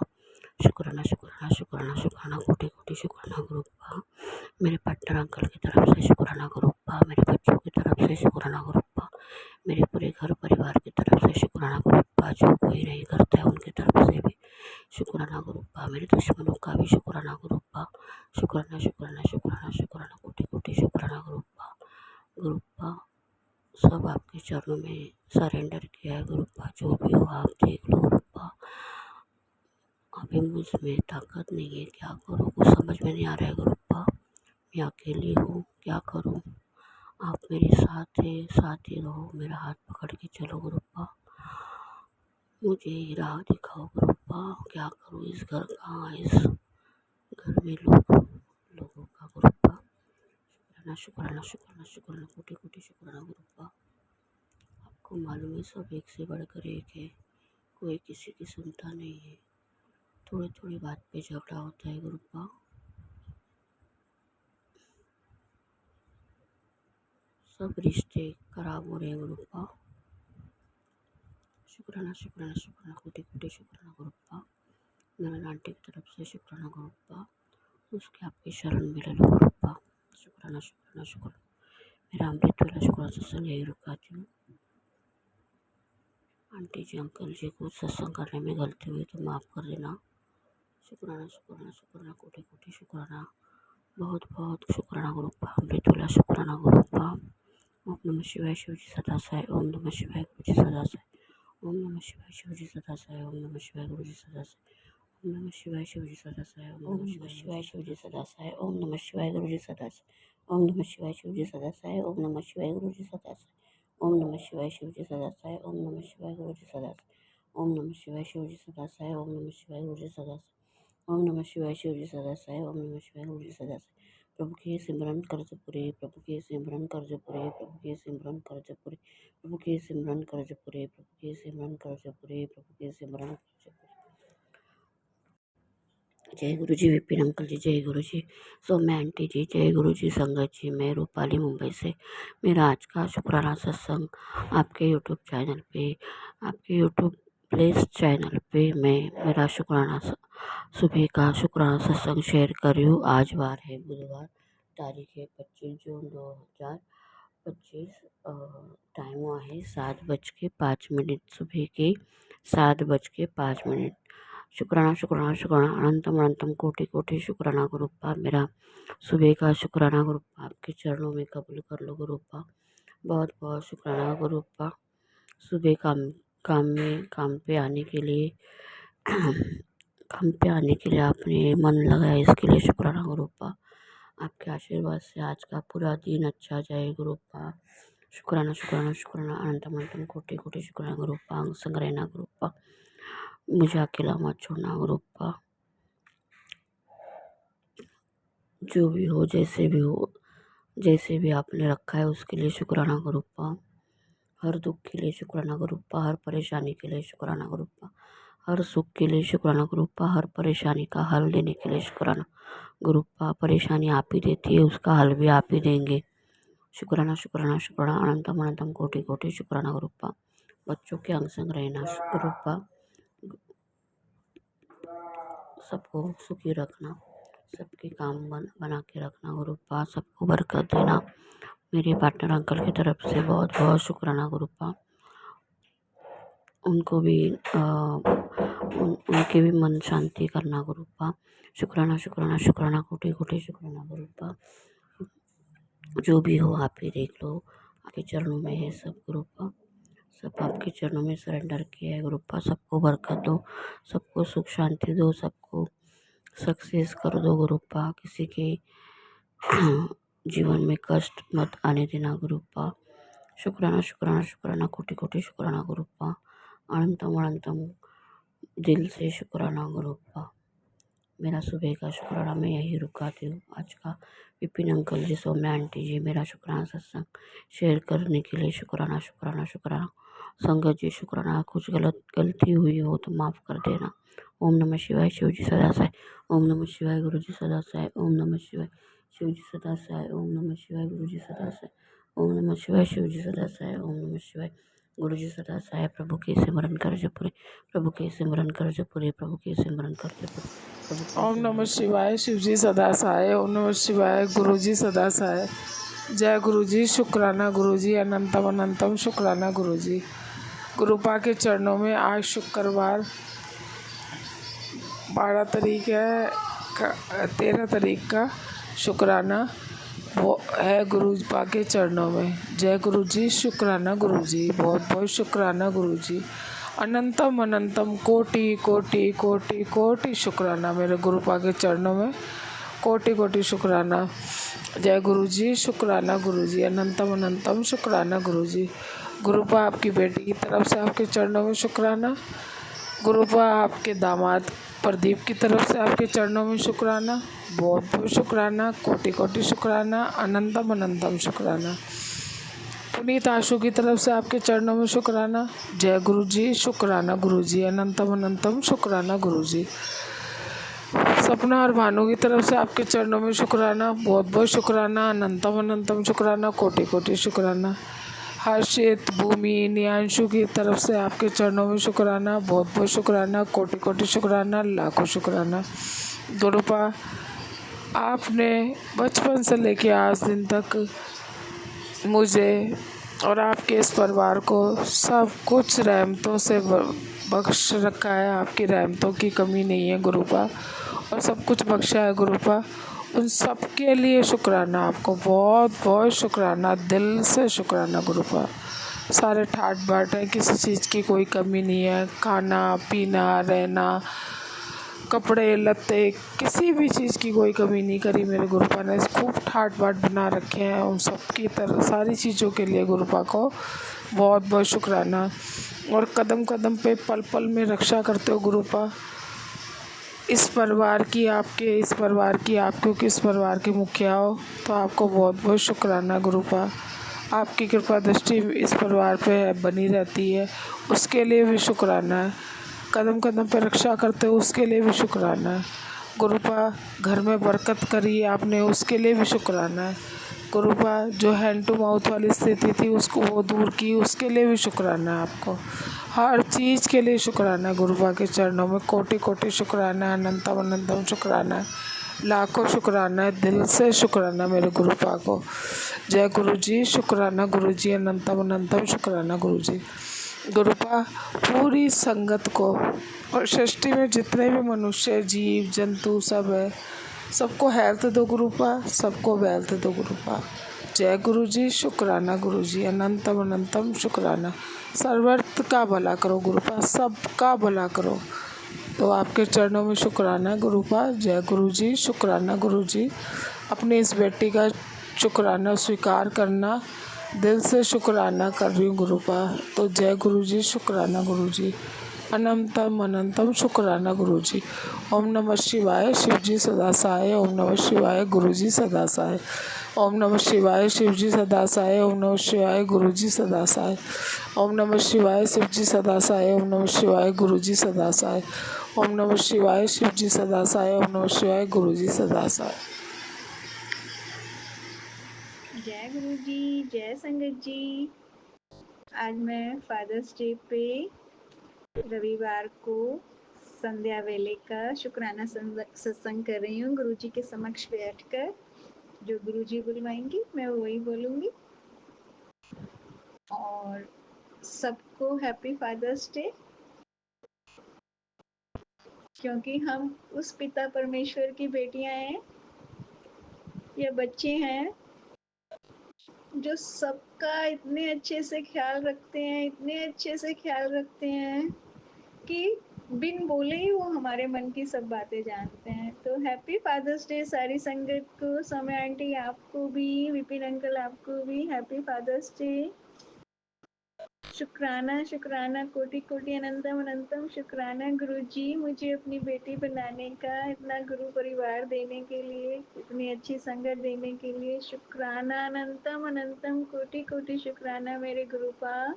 [SPEAKER 3] शुक्राना शुक्राना शुक्राना शुक्राना कोटि कोटि शुक्राना गुरुपा। मेरे पार्टनर अंकल की तरफ से शुक्राना गुरुपा, मेरे बच्चों की तरफ से शुक्राना गुरुपा, मेरे पूरे घर परिवार की तरफ से शुक्राना गुरुपा, जो कोई नहीं करता है उनकी तरफ से भी शुक्राना गुरुपा, मेरे दुश्मनों का भी शुक्राना गुरुपा। शुक्राना शुक्राना शुक्राना शुक्राना कोटि कोटि शुक्राना गुरुपा। गुरुपा सब आपके चरणों में सरेंडर किया है गुरुपा। जो भी हो आप देख लो गुरुपा। अभी मुझ में ताकत नहीं है, क्या करूँ कुछ समझ में नहीं आ रहा है गुरुपा। मैं अकेली हूँ, क्या करूँ। आप मेरे साथ ही रहो, मेरा हाथ पकड़ के चलो गुरुपा। मुझे राह दिखाओ गुरुपा, क्या करूँ। इस घर का, इस घर में लोगों का गुरुपा। शुक्राना शुक्राना शुक्राना शुक्राना कोटि कोटि शुक्राना गुरुपा। आपको मालूम है सब एक से बढ़कर एक है, कोई किसी की सुनता नहीं है। थोड़ी थोड़ी बात पे झगड़ा होता है गुरुपा। सब रिश्ते खराब हो रहे हैं गुरुपा। शुक्राना शुक्राना शुक्राना कोटि कोटि शुक्राना गुरुपा। मेरा आंटी की तरफ से शुक्राना गुरुपा, उसके आपके शरण में ले लो गुरुपा। शुक्राना शुक्राना शुक्राना। मेरा अमृत वाला शुक्राना सत्संग यही रुकाती हूँ। आंटी जी अंकल जी को सत्संग करने में गलती हुई तो माफ़ कर देना। शुक्राना शुक्राना शुक्राना कोटि कोटि शुक्राना, बहुत बहुत शुक्राना गुरुपा। अमृत वाला शुक्राना गुरुपा। ओम नमः शिवाय शिव जी सदा सहाय। ओम नमः शिवाय गुरु जी सदा सहाय। ओम नमः शिवाय शिव जी सदा सहाय। ओम नमः शिवाय गुरु जी सदा सहाय। ओम नमः शिवाय शिवजी सदा साई। ओम नमः शिवाय शिवजी सदा साई। ओम नमः शिवाय गुरुजी सदा साई। ओम नमः शिवाय शिवजी सदा साई। ओम नमः शिवाय गुरुजी सदा साई। ओम नमः शिवाय शिवजी सदा साई। ओम नमः शिवाय गुरुजी सदा साई। ओम नमः शिवाय शिवजी सदा साई। ओम नमः शिवाय गुरुजी सदा साई। ओम नमः शिवाय शिवजी सदा साई। ओम नमः शिवाय गुरुजी सदा साई। प्रभु के सिमरन कर्ज पुरे, प्रभु के सिमरन कर्ज पुरे, प्रभु के सिमरन कर्ज पुरे, प्रभु के सिमरन कर्ज पुरे, प्रभु के सिमरन कर्ज पुरे, प्रभु के सिमरन कर्ज पुरे। जय गुरु जी विपिन अंकल जी, जय गुरु जी सौम्या आंटी जी, जय गुरु जी संगत जी। मैं रूपाली मुंबई से। मेरा आज का शुक्राना सत्संग आपके यूट्यूब चैनल पे, आपके यूट्यूब प्लेस चैनल पे मैं मेरा शुक्राना सुबह का शुक्राना सत्संग शेयर कर रही हूँ। आज वार है बुधवार, तारीख है 25 जून 2025। टाइम हुआ है 7:05। सुबह के 7:05। शुक्राना शुक्राना शुक्राना अनंतम अनंतम कोटि कोटि शुक्राना गुरुप्पा। मेरा सुबह का शुक्राना गुरुप्पा आपके चरणों में कबूल कर लो गुरुप्पा। बहुत बहुत शुक्राना गुरुप्पा। सुबह काम पे आने के लिए आपने मन लगाया, इसके लिए शुक्राना गुरुप्पा। आपके आशीर्वाद से आज का पूरा दिन अच्छा जाए गुरुप्पा। शुक्राना शुक्राना शुक्राना अनंतम अनंतम कोटि कोटि शुक्राना गुरुप्पा। अंग संग रहना गुरुप्पा, मुझे अकेला मत छोड़ना गुरुप्पा। जो भी हो, जैसे भी हो, जैसे भी आपने रखा है उसके लिए शुक्राना गुरुप्पा। हर दुख के लिए शुक्राना गुरुप्पा, हर परेशानी के लिए शुक्राना गुरुप्पा, हर सुख के लिए शुक्राना गुरुप्पा, हर परेशानी का हल देने के लिए शुक्राना गुरुप्पा। परेशानी आप ही देती है, उसका हल भी आप ही देंगे। शुक्राना शुक्राना शुक्राना अनंतम अनंतम कोटि कोटि शुक्राना गुरुप्पा। बच्चों के अंग संग रहना गुरुप्पा, सबको सुखी रखना, सबके काम बना के रखना गुरुप्पा, सबको बरकत देना। मेरे पार्टनर अंकल की तरफ से बहुत बहुत शुक्राना गुरुप्पा। उनको भी उनके भी मन शांति करना गुरुप्पा। शुक्राना शुक्राना शुक्राना कोटि कोटि शुक्राना गुरुप्पा। जो भी हो आप ही देख लो, आपके चरणों में है सब गुरुप्पा। सब आपके चरणों में सरेंडर किया है गुरुप्पा। सबको बरकत दो, सबको सुख शांति दो, सबको सक्सेस कर दो गुरुप्पा। किसी के जीवन में कष्ट मत आने देना गुरुप्पा। शुक्राना शुक्राना शुक्राना कोटि कोटि शुक्राना गुरुप्पा। अनंतम अनंतम दिल से शुक्राना गुरुप्पा। मेरा सुबह का शुक्राना मैं यही रुकाती हूँ। आज का विपिन अंकल जी, सौम्या आंटी जी, मेरा शुक्राना सत्संग शेयर करने के लिए शुक्राना शुक्राना शुक्राना। संगत जी शुक्राना। कुछ गलती हुई हो तो माफ़ कर देना। ओम नमः शिवाय शिवजी सदा साई। ओम नमः शिवाय गुरुजी सदा साई। ओम नमः शिवाय शिवजी सदा साई। ओम नमः शिवाय गुरुजी सदा साई। ओम नमः शिवाय शिवजी सदा साई। ओम नमः शिवाय गुरुजी सदा साई। प्रभु के सिमरन कर जपुरे, प्रभु के सिमरन कर जपुरे, प्रभु के सिमरन कर जपुरे।
[SPEAKER 4] ओम नमः शिवाय शिवजी सदा साई। ओम नमः शिवाय गुरुजी सदा साई। जय गुरुजी, शुक्राना गुरुजी, अनंतम अनंतम शुक्राना गुरुजी। गुरुपा के चरणों में आज शुक्रवार 12 तारीख है, 13 तारीख का शुक्राना वो है गुरुपा के चरणों में। जय गुरुजी, शुक्राना गुरुजी, बहुत बहुत शुक्राना गुरुजी। अनंतम अनंतम कोटि कोटि कोटि कोटि शुक्राना मेरे गुरुपा के चरणों में। कोटि कोटि शुक्राना। जय गुरुजी, शुक्राना गुरुजी, अनंतम अनंतम शुक्राना गुरुजी। गुरुपा आपकी बेटी की तरफ से आपके चरणों में शुक्राना। गुरुपा आपके दामाद प्रदीप की तरफ से आपके चरणों में शुक्राना। बहुत बहुत शुक्राना, कोटि कोटि शुक्राना, अनंतम अनंतम शुक्राना। पुनीत आशु की तरफ से आपके चरणों में शुक्राना। जय गुरुजी, शुक्राना गुरुजी, अनंतम अनंतम शुक्राना गुरुजी। सपना और भानु की तरफ से आपके चरणों में शुक्राना। बहुत बहुत शुक्राना, अनंतम अनंतम शुक्राना, कोटि कोटि शुक्राना। हर्षित, भूमि, नियांशु की तरफ से आपके चरणों में शुक्राना। बहुत बहुत शुक्राना, कोटि कोटि शुक्राना, लाखों शुक्राना। गुरुपा आपने बचपन से लेके आज दिन तक मुझे और आपके इस परिवार को सब कुछ रहमतों से बख्श रखा है। आपकी रहमतों की कमी नहीं है गुरुपा, और सब कुछ बख्शा है गुरुपा। उन सब के लिए शुक्राना, आपको बहुत बहुत शुक्राना, दिल से शुक्राना गुरुपा। सारे ठाट बाट हैं, किसी चीज़ की कोई कमी नहीं है। खाना पीना रहना कपड़े लत्ते किसी भी चीज़ की कोई कमी नहीं करी मेरे गुरुपा ने। खूब ठाट बाट बना रखे हैं उन सब की तरह सारी चीज़ों के लिए गुरुपा को बहुत बहुत शुक्राना। और कदम कदम पे पल पल में रक्षा करते हो गुरुपा इस परिवार की, आपके इस परिवार की। आप क्योंकि इस परिवार के मुखिया हो तो आपको बहुत बहुत शुक्राना गुरुपा। आपकी कृपा दृष्टि इस परिवार पे बनी रहती है, उसके लिए भी शुक्राना है। कदम कदम पे रक्षा करते हो उसके लिए भी शुक्राना है गुरुपा। घर में बरकत करी आपने उसके लिए भी शुक्राना है गुरुपा। जो हैंड टू माउथ वाली स्थिति थी उसको वो दूर की उसके लिए भी शुक्राना है आपको। हर चीज़ के लिए शुक्राना है गुरुपा के चरणों में कोटि कोटि शुक्राना है, अनंतम अनंतम शुक्राना है, लाखों शुक्राना है, दिल से शुक्राना मेरे गुरुपा को। जय गुरु जी, शुक्राना गुरु जी, अनंतम अनंतम शुक्राना गुरु जी। गुरुपा पूरी संगत को और सृष्टि में जितने भी मनुष्य जीव जंतु सब है सबको हेल्थ दो गुरुपा, सबको वेल्थ दो गुरुपा। जय गुरु जी, शुक्राना गुरु जी, अनंतम अनंतम शुक्राना। सर्वर्थ का भला करो गुरुपा, सबका भला करो। तो आपके चरणों में शुक्राना गुरुपा। जय गुरु जी, शुक्राना गुरु जी। अपनी इस बेटी का शुक्राना स्वीकार करना, दिल से शुक्राना कर रही हूँ गुरुपा। तो जय गुरु जी, शुक्राना गुरु जी, अनंतम अनंतम शुक्राना गुरु जी। ओम नमः शिवाय, शिव जी सदा सहाय। ओम नमः शिवाय, गुरु जी सदा सहाय। ओम नमः शिवाय, शिव जी सदा सहाय। ओम नमः शिवाय, गुरु जी सदा सहाय। ओम नमः शिवाय, शिव जी सदा सहाय। ओम नमः शिवाय, गुरु जी सदा सहाय। ओम नमः शिवाय, शिव जी सदा सहाय। ओम नमः शिवाय, गुरु जी सदा सहाय।
[SPEAKER 5] जय गुरु जी, जय संगत जी। आज मैं फादर्स डे पे रविवार को संध्या वेले का शुक्राना सत्संग कर रही हूँ गुरु जी के समक्ष बैठकर। जो गुरु जी बुलवाएंगी मैं वही बोलूँगी। और सबको हैप्पी फादर्स डे, क्योंकि हम उस पिता परमेश्वर की बेटियां हैं या बच्चे हैं जो सबका इतने अच्छे से ख्याल रखते हैं, इतने अच्छे से ख्याल रखते हैं कि बिन बोले ही वो हमारे मन की सब बातें जानते हैं। तो हैप्पी फादर्स डे सारी संगत को, समय आंटी आपको भी, विपिन अंकल आपको भी हैप्पी फादर्स डे। शुक्राना शुक्राना कोटि कोटि अनंतम अनंतम शुक्राना गुरुजी, मुझे अपनी बेटी बनाने का, इतना गुरु परिवार देने के लिए, इतनी अच्छी संगत देने के लिए शुक्राना अनंतम अनंतम कोटि कोटि शुक्राना मेरे गुरुपा,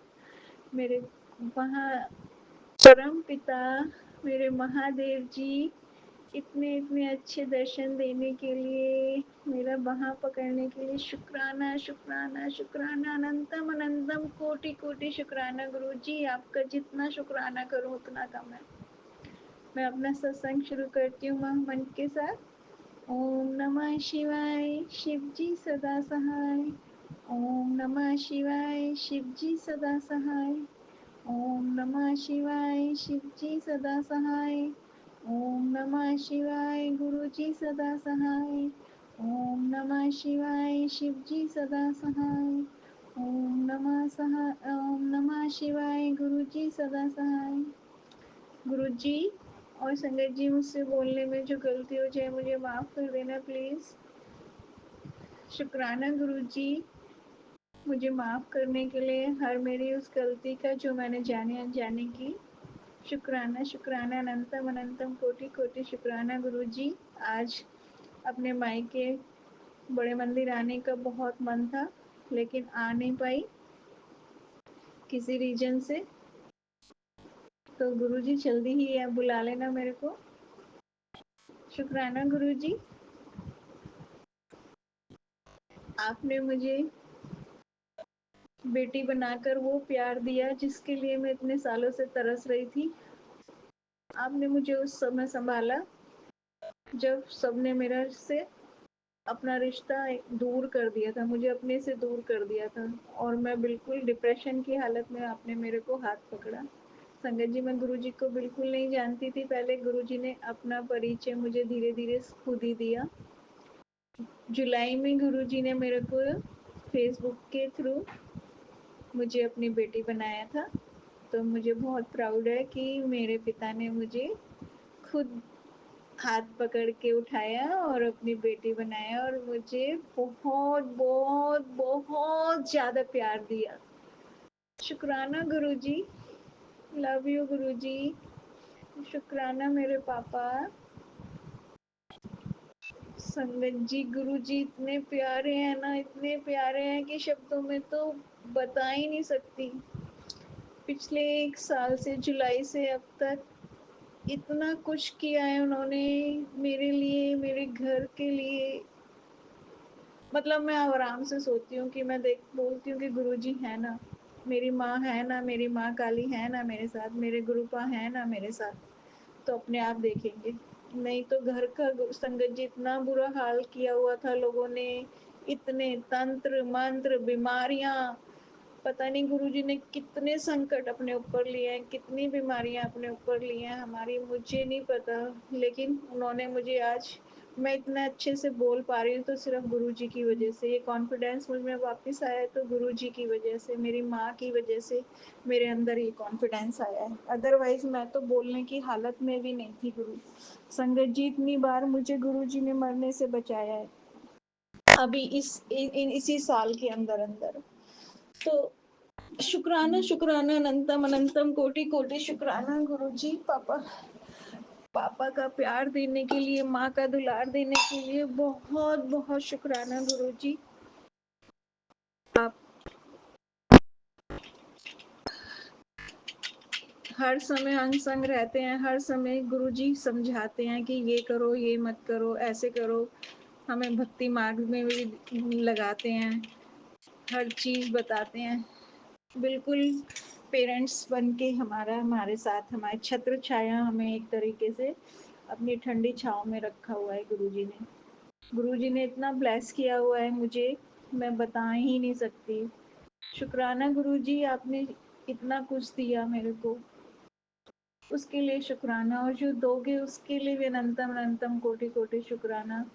[SPEAKER 5] मेरे महा परम पिता, मेरे महादेव जी, इतने इतने अच्छे दर्शन देने के लिए, मेरा बाँह पकड़ने के लिए शुक्राना शुक्राना शुक्राना अनंतम अनंतम कोटि कोटि शुक्राना गुरु जी। आपका जितना शुक्राना करूं उतना कम है। मैं अपना सत्संग शुरू करती हूँ मन के साथ। ओम नमः शिवाय, शिव जी सदा सहाय। ओम नमः शिवाय, शिव जी सदा सहाय। ओम नमः शिवाय, शिव जी सदा सहाय। ओम नमः शिवाय, गुरु जी सदा सहाय। ओम नमः शिवाय, शिव जी सदा सहाय। ओम नमः शिवाय, गुरु जी सदा सहाय। गुरु जी और संगत जी, मुझसे बोलने में जो गलती हो जाए मुझे माफ़ कर देना प्लीज़। शुक्राना गुरु जी, मुझे माफ़ करने के लिए, हर मेरी उस गलती का जो मैंने जाने अनजाने की। शुक्राना शुक्राना अनंतम अनंतम कोटि कोटि शुक्राना गुरु जी। आज अपने मायके बड़े मंदिर आने का बहुत मन था, लेकिन आ नहीं पाई किसी रीजन से। तो गुरु जी जल्दी ही आप बुला लेना मेरे को। शुक्राना गुरु जी, आपने मुझे बेटी बनाकर वो प्यार दिया जिसके लिए मैं इतने सालों से तरस रही थी। आपने मुझे उस समय संभाला जब सबने मेरा से अपना रिश्ता दूर कर दिया था, मुझे अपने से दूर कर दिया था और मैं बिल्कुल डिप्रेशन की हालत में आपने मेरे को हाथ पकड़ा। संगत जी, मैं गुरुजी को बिल्कुल नहीं जानती थी पहले। गुरुजी ने अपना परिचय मुझे धीरे धीरे खुद ही दिया। जुलाई में गुरुजी ने मेरे को फेसबुक के थ्रू मुझे अपनी बेटी बनाया था। तो मुझे बहुत प्राउड है कि मेरे पिता ने मुझे खुद हाथ पकड़ के उठाया और अपनी बेटी बनाया और मुझे बहुत बहुत बहुत ज़्यादा प्यार दिया। शुक्राना गुरुजी, लव यू गुरुजी, शुक्राना मेरे पापा। संगत जी, गुरुजी इतने प्यारे हैं ना, इतने प्यारे हैं कि शब्दों में तो बता ही नहीं सकती। पिछले 1 साल से, जुलाई से अब तक इतना कुछ किया है उन्होंने मेरे लिए, मेरे घर के लिए। मतलब मैं आराम से सोती हूँ कि मैं देख बोलती हूँ कि गुरुजी है ना, मेरी माँ है ना, मेरी माँ काली है ना मेरे साथ, मेरे गुरुपा है ना मेरे साथ, तो अपने आप देखेंगे। नहीं तो घर का संगत जी इतना बुरा हाल किया हुआ था लोगों ने, इतने तंत्र मंत्र बीमारियां, पता नहीं गुरुजी ने कितने संकट अपने ऊपर लिए हैं, कितनी बीमारियां अपने ऊपर ली हैं हमारी, मुझे नहीं पता। लेकिन उन्होंने मुझे आज, मैं इतना अच्छे से बोल पा रही हूँ तो सिर्फ गुरुजी की वजह से। ये कॉन्फिडेंस मुझ में वापस आया है तो गुरुजी की वजह से, मेरी माँ की वजह से मेरे अंदर ये कॉन्फिडेंस आया है। अदरवाइज मैं तो बोलने की हालत में भी नहीं थी। गुरु संगत जी, इतनी बार मुझे गुरुजी ने मरने से बचाया है अभी इसी साल के अंदर अंदर। तो शुक्राना शुक्राना, अनंतम अनंतम, कोटि कोटि शुक्राना गुरुजी। पापा, पापा का प्यार देने के लिए, माँ का दुलार देने के लिए बहुत बहुत शुक्राना गुरुजी। आप हर समय अंग संग रहते हैं, हर समय गुरुजी समझाते हैं कि ये करो, ये मत करो, ऐसे करो, हमें भक्ति मार्ग में भी लगाते हैं, हर चीज़ बताते हैं। बिल्कुल पेरेंट्स बन के हमारे साथ, हमारे छत्र छाया हमें एक तरीके से अपनी ठंडी छाँव में रखा हुआ है गुरुजी ने। गुरुजी ने इतना ब्लेस किया हुआ है मुझे, मैं बता ही नहीं सकती। शुक्राना गुरुजी, आपने इतना कुछ दिया मेरे को, उसके लिए शुक्राना, और जो दोगे उसके लिए भी अनंतम अनंतम कोटि कोटि शुक्राना,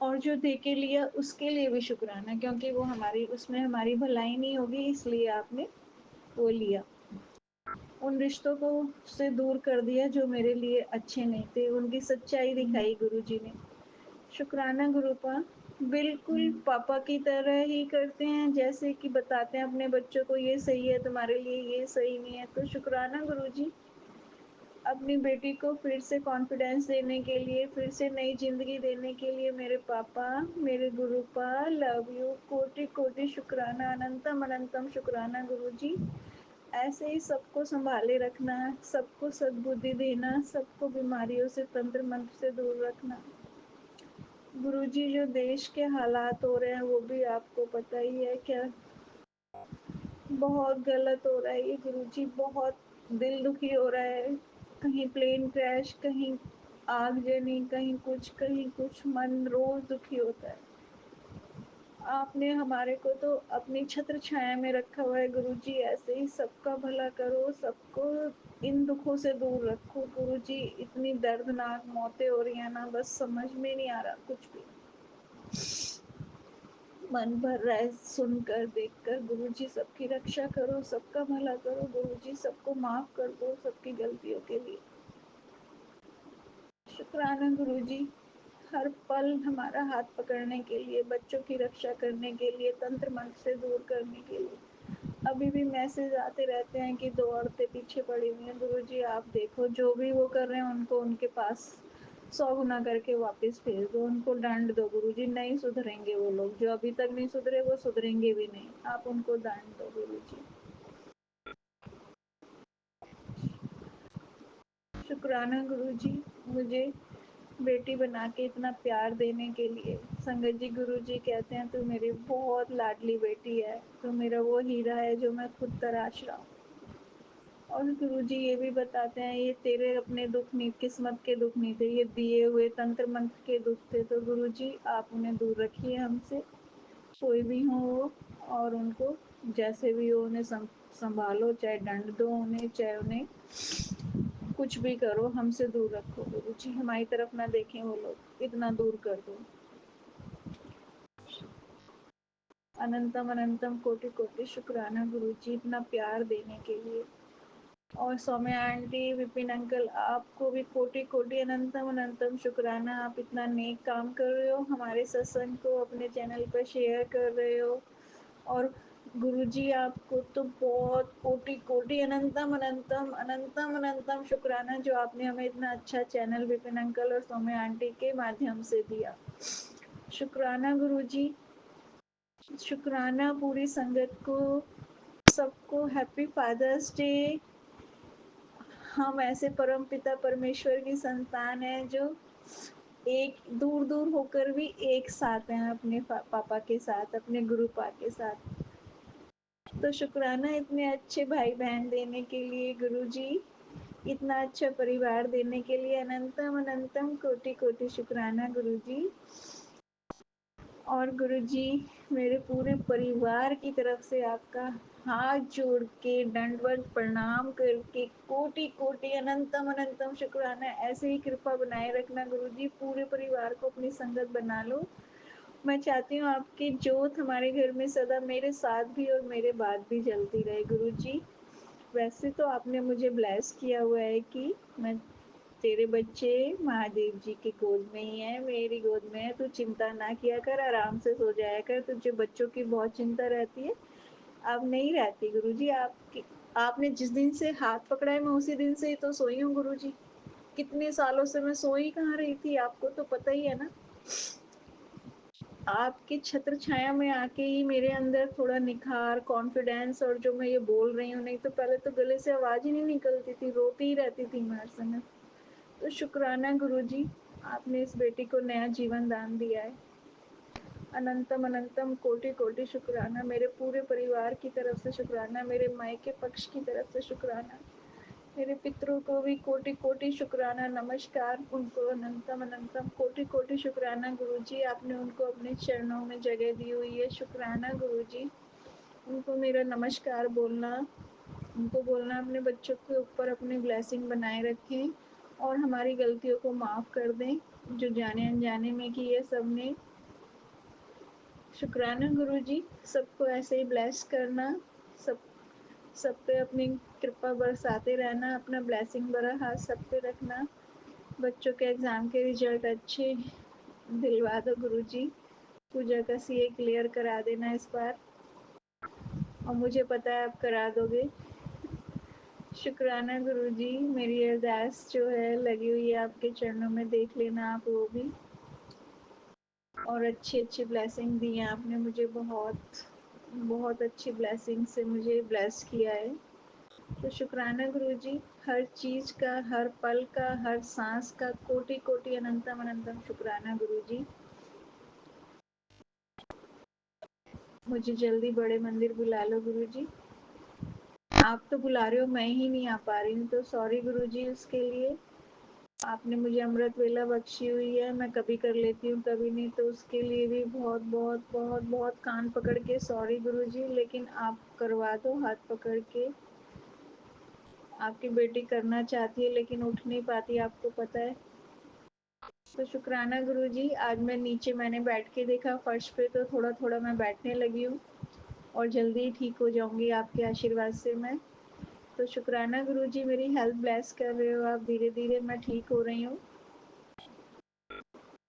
[SPEAKER 5] और जो दे के लिया उसके लिए भी शुक्राना, क्योंकि वो हमारी, उसमें हमारी भलाई नहीं होगी इसलिए आपने वो लिया। उन रिश्तों को से दूर कर दिया जो मेरे लिए अच्छे नहीं थे, उनकी सच्चाई दिखाई गुरुजी ने। शुक्राना गुरुपा, बिल्कुल पापा की तरह ही करते हैं, जैसे कि बताते हैं अपने बच्चों को ये सही है तुम्हारे लिए, ये सही नहीं है। तो शुक्राना गुरुजी, अपनी बेटी को फिर से कॉन्फिडेंस देने के लिए, फिर से नई जिंदगी देने के लिए मेरे पापा, मेरे गुरुपा, लव यू, कोटि कोटि शुक्राना, अनंतम अनंतम शुक्राना गुरुजी। ऐसे ही सबको संभाले रखना, सबको सद्बुद्धि देना, सबको बीमारियों से, तंत्र मंत्र से दूर रखना। गुरुजी, जो देश के हालात हो रहे हैं वो भी आपको पता ही है क्या, बहुत गलत हो रहा है ये गुरुजी, बहुत दिल दुखी हो रहा है। कहीं प्लेन क्रैश, कहीं आगजनी, कहीं कुछ, मन रोज दुखी होता है। आपने हमारे को तो अपनी छत्र छाया में रखा हुआ है गुरुजी, ऐसे ही सबका भला करो, सबको इन दुखों से दूर रखो गुरुजी। इतनी दर्दनाक मौतें हो रही है ना, बस समझ में नहीं आ रहा कुछ भी, मन भर रहा है सुनकर देखकर। गुरुजी सबकी रक्षा करो, सबका भला करो गुरुजी, सबको माफ कर दो सबकी गलतियों के लिए। शुक्राना गुरुजी, हर पल हमारा हाथ पकड़ने के लिए, बच्चों की रक्षा करने के लिए, तंत्र मंत्र से दूर करने के लिए। अभी भी मैसेज आते रहते हैं कि 2 औरतें पीछे पड़ी हुई हैं। गुरुजी आप देखो, जो भी वो कर रहे हैं उनको उनके पास 100 गुना करके वापस भेज दो, उनको दंड दो गुरुजी। नहीं सुधरेंगे वो लोग, जो अभी तक नहीं सुधरे वो सुधरेंगे भी नहीं, आप उनको दंड दो गुरुजी। शुक्राना गुरुजी, मुझे बेटी बना के इतना प्यार देने के लिए। संगत जी, गुरुजी कहते हैं तू मेरी बहुत लाडली बेटी है, तू मेरा वो हीरा है जो मैं खुद तराश रहा हूँ। और गुरुजी ये भी बताते हैं ये तेरे अपने दुख नहीं, किस्मत के दुख नहीं थे, ये दिए हुए तंत्र मंत्र के दुख थे। तो गुरुजी आप उन्हें दूर रखिए हमसे, कोई भी हो वो, और उनको जैसे भी हो उन्हें संभालो, चाहे दंड दो उन्हें, चाहे उन्हें कुछ भी करो, हमसे दूर रखो गुरुजी, हमारी तरफ ना देखें वो लोग, इतना दूर कर दो। अनंतम अनंतम कोटि कोटि शुक्राना गुरुजी, इतना प्यार देने के लिए। और सौम्या आंटी, विपिन अंकल, आपको भी कोटि कोटि अनंतम अनंतम शुक्राना। आप इतना नेक काम कर रहे हो, हमारे सत्संग को अपने चैनल पर शेयर कर रहे हो। और गुरुजी आपको तो बहुत कोटि कोटि अनंतम अनंतम अनंतम अनंतम शुक्राना, जो आपने हमें इतना अच्छा चैनल विपिन अंकल और सौम्या आंटी के माध्यम से दिया। शुक्राना गुरुजी, शुक्राना पूरी संगत को, सबको हैप्पी फादर्स डे। हम ऐसे परम पिता परमेश्वर की संतान है जो एक दूर दूर होकर भी एक साथ हैं अपने पापा के साथ, अपने गुरु पा के साथ। तो शुक्राना इतने अच्छे भाई बहन देने के लिए गुरुजी, इतना अच्छा परिवार देने के लिए अनंतम अनंतम कोटि कोटि शुक्राना गुरुजी। और गुरुजी, मेरे पूरे परिवार की तरफ से आपका हाथ जोड़ के दंडवत प्रणाम करके कोटि कोटि अनंतम अनंतम शुक्राना। ऐसे ही कृपा बनाए रखना गुरुजी, पूरे परिवार को अपनी संगत बना लो। मैं चाहती हूँ आपकी जोत हमारे घर में सदा मेरे साथ भी और मेरे बाद भी जलती रहे गुरुजी। वैसे तो आपने मुझे ब्लेस किया हुआ है कि मैं, तेरे बच्चे महादेव जी की गोद में ही है, मेरी गोद में है, तू चिंता ना किया कर, आराम से सो जाया कर। तुझे बच्चों की बहुत चिंता रहती है, अब नहीं रहती गुरुजी। आपकी, आपने जिस दिन से हाथ पकड़ा है मैं उसी दिन से ही तो सोई हूँ गुरुजी। कितने सालों से मैं सोई कहाँ रही थी, आपको तो पता ही है ना। आपकी छत्र छाया में आके ही मेरे अंदर थोड़ा निखार, कॉन्फिडेंस, और जो मैं ये बोल रही हूँ, नहीं तो पहले तो गले से आवाज ही नहीं निकलती थी, रोती ही रहती थी मैं हर समय। तो शुक्राना गुरुजी, आपने इस बेटी को नया जीवन दान दिया है। अनंतम अनंतम कोटि कोटि शुक्राना, मेरे पूरे परिवार की तरफ से शुक्राना, मेरे मायके पक्ष की तरफ से शुक्राना, मेरे पितरों को भी कोटि कोटि शुक्राना, नमस्कार उनको अनंतम अनंतम कोटि कोटि शुक्राना गुरुजी। आपने उनको अपने चरणों में जगह दी हुई है, शुक्राना गुरुजी। उनको मेरा नमस्कार बोलना, उनको बोलना अपने बच्चों के ऊपर अपनी ब्लेसिंग बनाए रखें और हमारी गलतियों को माफ़ कर दें जो जाने अनजाने में की है सबने। शुक्राना गुरुजी, सबको ऐसे ही ब्लेस करना, सब सब पे अपनी कृपा बरसाते रहना, अपना ब्लेसिंग भरा हाथ सब पे रखना। बच्चों के एग्ज़ाम के रिजल्ट अच्छे दिलवा दो गुरुजी। पूजा का सीए क्लियर करा देना इस बार, और मुझे पता है आप करा दोगे। शुक्राना गुरुजी, मेरी अरदास जो है लगी हुई है आपके चरणों में, देख लेना आप वो भी। और अच्छी अच्छी ब्लेसिंग दी है आपने मुझे, बहुत बहुत अच्छी ब्लेसिंग से मुझे ब्लेस किया है। तो शुक्राना गुरुजी, हर चीज़ का, हर पल का, हर सांस का कोटि कोटि अनंतम अनंतम शुक्राना गुरुजी। मुझे जल्दी बड़े मंदिर बुला लो गुरुजी। आप तो बुला रहे हो, मैं ही नहीं आ पा रही हूँ, तो सॉरी गुरुजी उसके लिए। आपने मुझे अमृत वेला बख्शी हुई है, मैं कभी कर लेती हूँ कभी नहीं, तो उसके लिए भी बहुत बहुत बहुत बहुत कान पकड़ के सॉरी गुरुजी। लेकिन आप करवा दो हाथ पकड़ के। आपकी बेटी करना चाहती है लेकिन उठ नहीं पाती, आपको पता है। तो शुक्राना गुरुजी, आज मैं नीचे मैंने बैठ के देखा फर्श पे, तो थोड़ा थोड़ा मैं बैठने लगी हूँ और जल्दी ही ठीक हो जाऊंगी आपके आशीर्वाद से मैं। तो शुक्राना गुरुजी, मेरी हेल्थ ब्लेस कर रहे हो आप, धीरे धीरे मैं ठीक हो रही हूँ।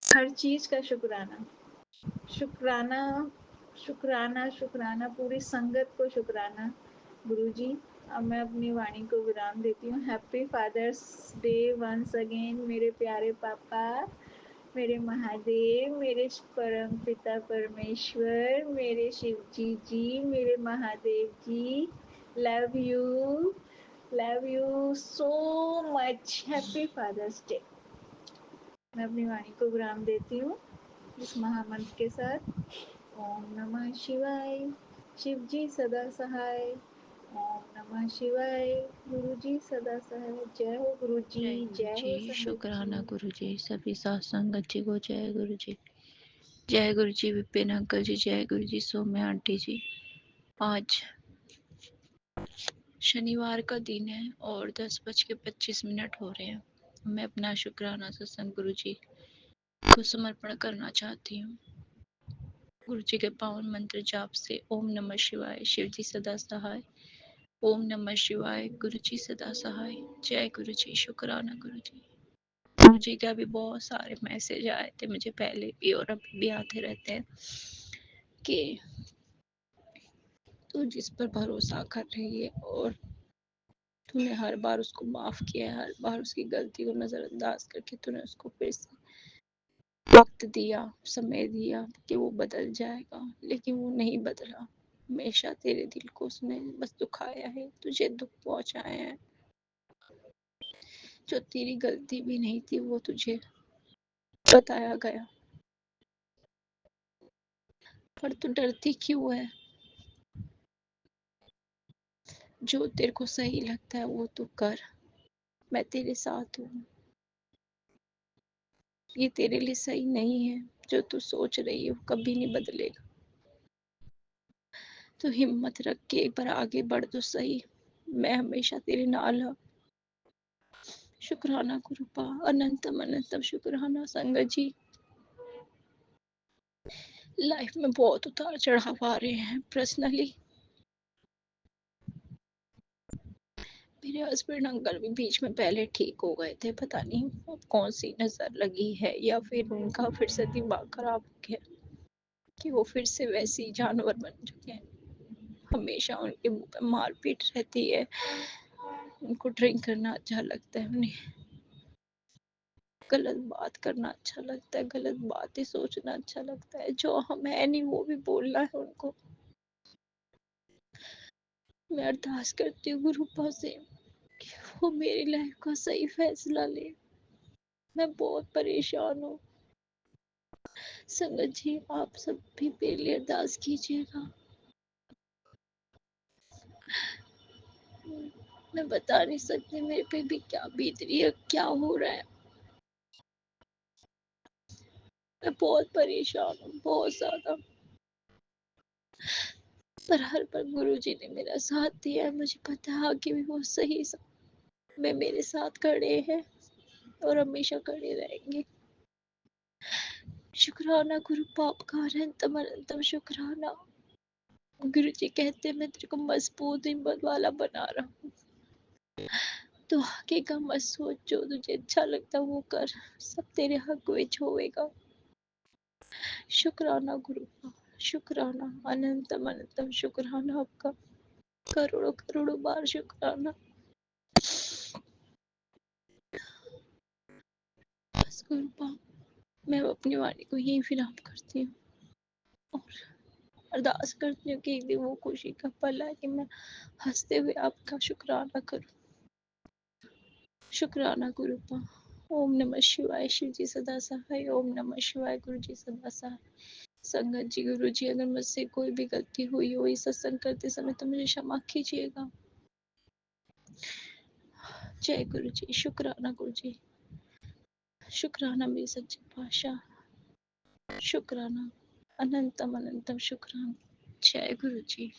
[SPEAKER 5] हर चीज़ का शुक्राना, शुक्राना शुक्राना शुक्राना, पूरी संगत को शुक्राना गुरुजी। अब मैं अपनी वाणी को विराम देती हूँ। Happy fathers Day once again मेरे प्यारे पापा, मेरे महादेव, मेरे परम पिता परमेश्वर, मेरे शिव जी, मेरे Mahadev ji. Love you, love you so much. Happy fathers day. मैं अपनी वाणी को विराम देती हूँ इस महामंत्र के साथ। ओम नमः शिवाय, शिव जी सदा सहाय। ओम नमः शिवाय, गुरु जी सदा सहाय। जय हो गुरु जी,
[SPEAKER 3] जय गुरु
[SPEAKER 5] जय
[SPEAKER 3] जी,
[SPEAKER 5] हो संगत
[SPEAKER 3] शुक्राना
[SPEAKER 5] जी।
[SPEAKER 3] गुरु जी, सभी साथ संगत जी को जय गुरु जी। जय गुरु जी विपिन अंकल जी, जय गुरु जी सौम्या आंटी जी। आज शनिवार का दिन है और 10:25 हो रहे हैं। मैं अपना शुक्राना सत्संग गुरु जी को समर्पण करना चाहती हूँ। गुरु जी के पावन मंत्र जाप से ओम नमः शिवाय, शिव जी सदा सहाय। ओम नमः शिवाय। गुरु जी सदा सहाय। जय गुरु जी। शुक्राना गुरु जी। गुरु जी का भी बहुत सारे मैसेज आए थे मुझे पहले भी और अभी भी आते रहते हैं कि तू जिस पर भरोसा कर रही है और तूने हर बार उसको माफ किया है, हर बार उसकी गलती को नजरअंदाज करके तूने उसको फिर से वक्त दिया, समय दिया कि वो बदल जाएगा, लेकिन वो नहीं बदला। हमेशा तेरे दिल को उसने बस दुखाया है, तुझे दुख पहुंचाया है। जो तेरी गलती भी नहीं थी वो तुझे बताया गया, पर तू डरती क्यों है? जो तेरे को सही लगता है वो तू कर, मैं तेरे साथ हूँ। ये तेरे लिए सही नहीं है, जो तू सोच रही है वो कभी नहीं बदलेगा। तो हिम्मत रख के एक बार आगे बढ़ तो सही, मैं हमेशा तेरे नाल हूँ। शुक्राना गुरुपा, अनंतम अनंतम शुक्राना संगत जी। लाइफ में बहुत उतार चढ़ाव आ रहे हैं। पर्सनली मेरे हस्बैंड अंकल भी बीच में पहले ठीक हो गए थे, पता नहीं अब कौन सी नजर लगी है या फिर उनका फिर से दिमाग खराब हो गया कि वो फिर से वैसी जानवर बन चुके हैं। हमेशा उनके मुंह पे मारपीट रहती है, उनको ड्रिंक करना अच्छा लगता है, उन्हें गलत बात करना अच्छा लगता है, गलत बातें सोचना अच्छा लगता है। जो हम है नहीं वो भी बोलना है उनको। मैं अरदास करती हूँ गुरुपा से कि वो मेरी लाइफ का सही फैसला ले। मैं बहुत परेशान हूँ। संगत जी आप सब भी मेरे लिए अरदास कीजिएगा। मैं बता नहीं सकती मेरे पे भी क्या बीत रही है, क्या हो रहा है। मैं बहुत परेशान हूँ, बहुत ज्यादा। पर हर बार गुरु जी ने मेरा साथ दिया है। मुझे पता है कि भी वो सही में मेरे साथ खड़े हैं और हमेशा खड़े रहेंगे। शुक्राना गुरु पाप का अनंतम अनंतम शुक्राना। गुरु जी कहते हैं मैं तेरे को मजबूत हिम्मत वाला बना रहा हूँ, तो आगे का मत सोच, जो तुझे अच्छा लगता वो कर, सब तेरे हक में होएगा। शुक्राना गुरु का, शुक्राना अनंतम अनंतम शुक्राना आपका, करोड़ों करोड़ों बार शुक्राना। बस गुरुपा मैं अपनी वाणी को यही विराम करती हूँ और अरदास करती हूँ कि एक दिन वो खुशी का पल आए कि मैं हंसते हुए आपका शुक्राना करूँ। शुक्राना गुरुपा। ओम नमः शिवाय। शिव जी सदा सहाय। ओम नमः शिवाय। गुरु जी सदा सहाय। संगत जी, गुरु जी अगर मुझसे कोई भी गलती हुई हो इस सत्संग करते समय तो मुझे क्षमा कीजिएगा। जय गुरु जी। शुक्राना गुरु जी। शुक्राना मेरे सच्चे पातशाह। शुक्राना अनंतम अनंतम शुक्राना। जय गुरु जी।